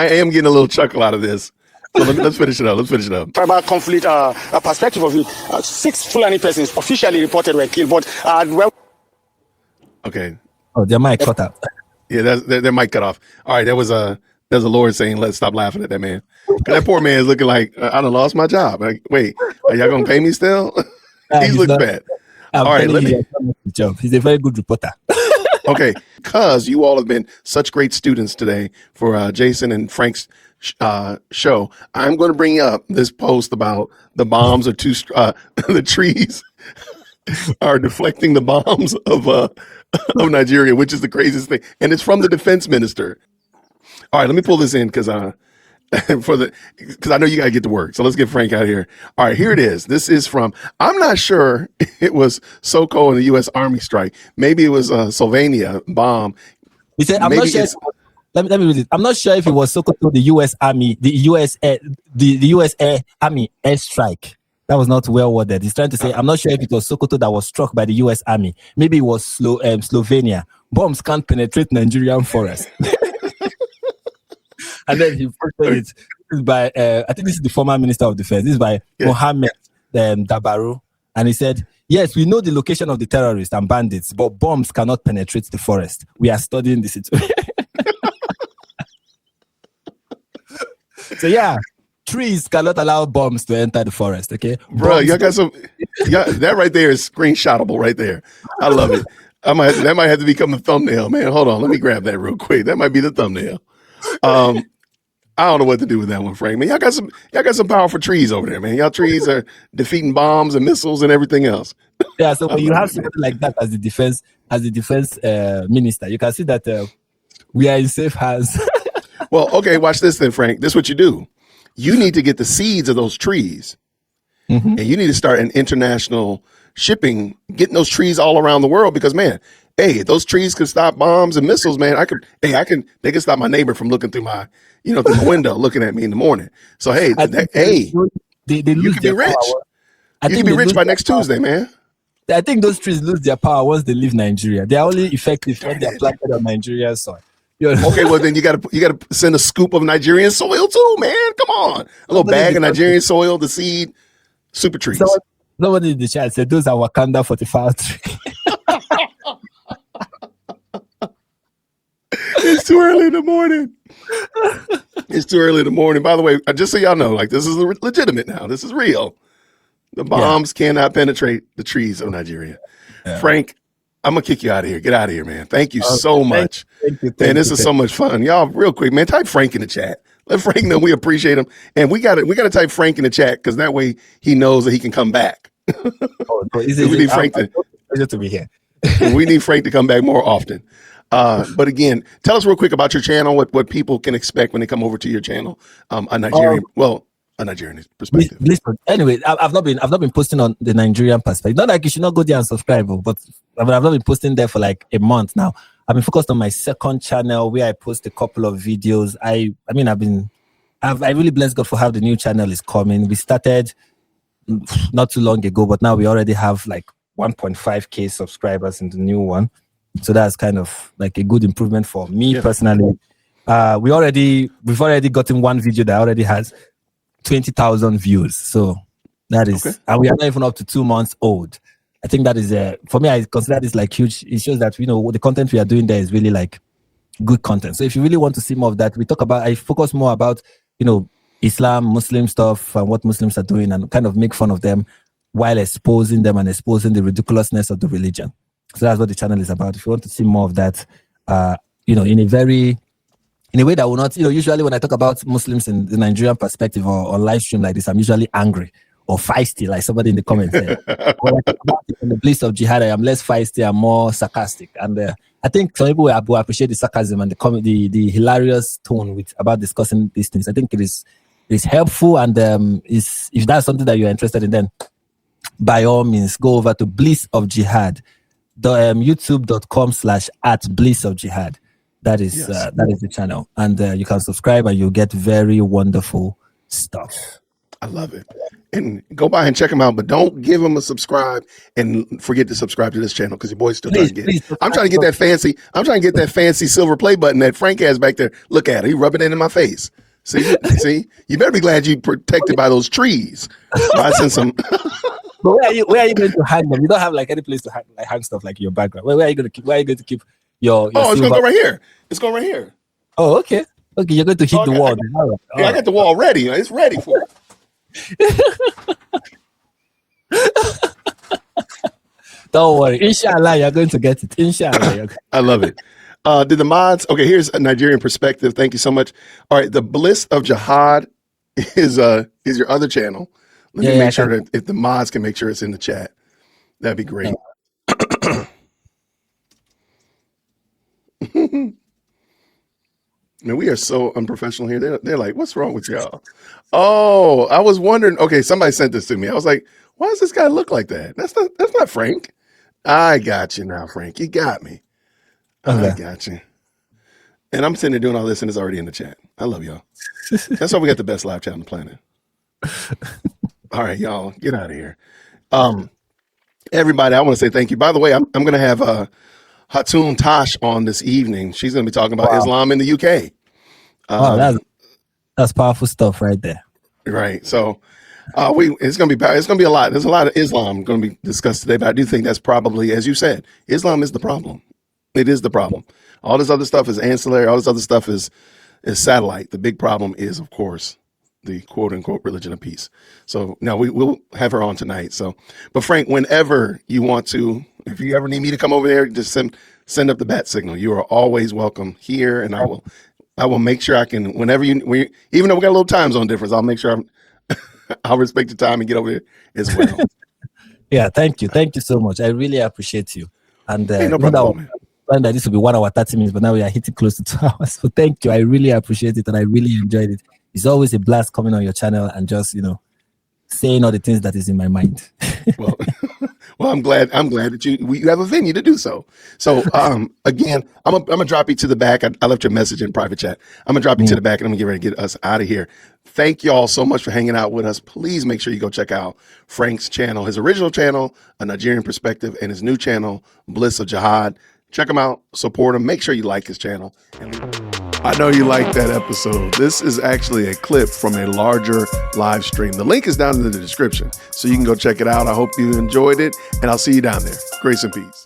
am getting a little chuckle out of this. So let's finish it up. Tribal conflict perspective of it. 6 Fulani persons officially reported were killed, but okay. Oh, their mic cut out. Yeah, their mic cut off. All right, there's a Lord saying, "Let's stop laughing at that man." That poor man is looking like I done lost my job. Like, wait, are y'all gonna pay me still? He's looking bad. All right, he's a very good reporter. Okay, because you all have been such great students today for Jason and Frank's show, I'm going to bring up this post about the bombs are too the trees are deflecting the bombs of Nigeria, which is the craziest thing, and it's from the defense minister. All right, let me pull this in because I know you got to get to work. So let's get Frank out of here. All right, here it is. This is from, I'm not sure it was SOCO and the U.S. Army strike. Maybe it was Sylvania bomb. He said, I'm not sure. Let me read it. I'm not sure if it was SOCO, the U.S. Army, the U.S. Army airstrike. That was not well worded. He's trying to say, I'm not sure if it was Sokoto that was struck by the U.S. Army. Maybe it was Slovenia. Bombs can't penetrate Nigerian forest. And then he posted it. This is by, I think this is the former Minister of Defense. This is by Mohammed Dabaru. And he said, yes, we know the location of the terrorists and bandits, but bombs cannot penetrate the forest. We are studying the situation. So yeah, trees cannot allow bombs to enter the forest, okay? Bro, y'all got some, that right there is screenshotable right there. I love it. That might have to become the thumbnail, man. Hold on, let me grab that real quick. That might be the thumbnail. I don't know what to do with that one, Frank. Man, y'all got some powerful trees over there, man. Y'all trees are defeating bombs and missiles and everything else. Yeah, so when you have something like that as the defense minister, you can see that we are in safe hands. Well, okay, watch this then, Frank. This is what you do. You need to get the seeds of those trees, and you need to start an international shipping, getting those trees all around the world. Because, man, hey, if those trees could stop bombs and missiles, man, they can stop my neighbor from looking through my, through the window, looking at me in the morning. So, hey, you can be rich. You can be rich by next Tuesday, man. I think those trees lose their power once they leave Nigeria. They are only effective when they are planted on Nigerian soil. Okay, well then you gotta send a scoop of Nigerian soil too, man. Come on, a little bag of Nigerian soil, the seed, super trees. Somebody in the chat said those are Wakanda 45 trees. It's too early in the morning. It's too early in the morning. By the way, just so y'all know, like this is legitimate now. This is real. The bombs cannot penetrate the trees of Nigeria. Yeah. Frank, I'm gonna kick you out of here. Get out of here, man. Thank you so much. Thank you. This is so much fun. Y'all, real quick, man, type Frank in the chat. Let Frank know we appreciate him. And we gotta type Frank in the chat because that way he knows that he can come back. We need Frank to be here. We need Frank to come back more often. But again, tell us real quick about your channel, what people can expect when they come over to your channel. A Nigerian perspective. Listen, anyway, I've not been posting on the Nigerian perspective. Not like you should not go there and subscribe, but I've not been posting there for like a month now. I've been focused on my second channel where I post a couple of videos. I really bless God for how the new channel is coming. We started not too long ago, but now we already have like 1.5k subscribers in the new one. So that's kind of like a good improvement for me personally. We've already gotten one video that already has 20,000 views. So that is, and we are not even up to 2 months old. I think that is for me, I consider this like huge. It shows that the content we are doing there is really like good content. So if you really want to see more of that, I focus more about, Islam, Muslim stuff and what Muslims are doing and kind of make fun of them while exposing them and exposing the ridiculousness of the religion. So that's what the channel is about. If you want to see more of that, in a way that will not, usually when I talk about Muslims in the Nigerian perspective or on live stream like this, I'm usually angry or feisty, like somebody in the comments said. When I talk about it in the bliss of jihad, I am less feisty and more sarcastic. And I think some people will appreciate the sarcasm and the hilarious tone about discussing these things. I think it is helpful, and if that's something that you're interested in, then by all means go over to Bliss of Jihad, youtube.com/@Bliss of Jihad. That is the channel, and you can subscribe and you'll get very wonderful stuff. I love it. And go by and check him out, but don't give him a subscribe and forget to subscribe to this channel because your boy's still trying to get it. I'm trying to get that fancy silver play button that Frank has back there. Look at it. He rubbing it in my face. See, you better be glad you protected by those trees. I sent some. But where are you going to hang them? You don't have like any place to hang stuff like your background. Where are you going to keep your it's going to go right here. It's going right here. Oh, okay. Okay, you're going to hit the wall. I got the wall ready. It's ready for it. Don't worry. Inshallah, you're going to get it. Inshallah. I love it. Did the mods? Okay, here's a Nigerian perspective. Thank you so much. All right, the Bliss of Jihad is your other channel. Let me make sure that if the mods can make sure it's in the chat, that'd be great. Man, we are so unprofessional here. They're like, what's wrong with y'all? Oh, I was wondering. Okay, somebody sent this to me. I was like, why does this guy look like that? That's not Frank. I got you now, Frank. You got me. Okay. I got you. And I'm sitting there doing all this and it's already in the chat. I love y'all. That's why we got the best live chat on the planet. All right, y'all, get out of here. Everybody, I want to say thank you. By the way, I'm going to have Hatun Tosh on this evening. She's going to be talking about Islam in the UK. That's powerful stuff right there. Right. So it's going to be a lot. There's a lot of Islam going to be discussed today, but I do think that's probably, as you said, Islam is the problem. It is the problem. All this other stuff is ancillary. All this other stuff is satellite. The big problem is, of course, the quote unquote religion of peace. So now we'll have her on tonight. So, but Frank, whenever you want to, if you ever need me to come over there, just send up the bat signal. You are always welcome here, and I will make sure I can. Whenever even though we got a little time zone difference, I'll make sure I'll respect your time and get over there as well. Yeah, thank you so much. I really appreciate you. And no problem, that this will be 1 hour 30 minutes, but now we are hitting close to 2 hours. So thank you. I really appreciate it, and I really enjoyed it. It's always a blast coming on your channel and just saying all the things that is in my mind. Well, I'm glad that you have a venue to do so. So again, I'm gonna drop you to the back. I left your message in private chat. I'm gonna drop you to the back, and I'm gonna get ready to get us out of here. Thank you all so much for hanging out with us. Please make sure you go check out Frank's channel, his original channel, A Nigerian Perspective, and his new channel, Bliss of Jihad. Check him out, support him. Make sure you like his channel. I know you liked that episode. This is actually a clip from a larger live stream. The link is down in the description, so you can go check it out. I hope you enjoyed it, and I'll see you down there. Grace and peace.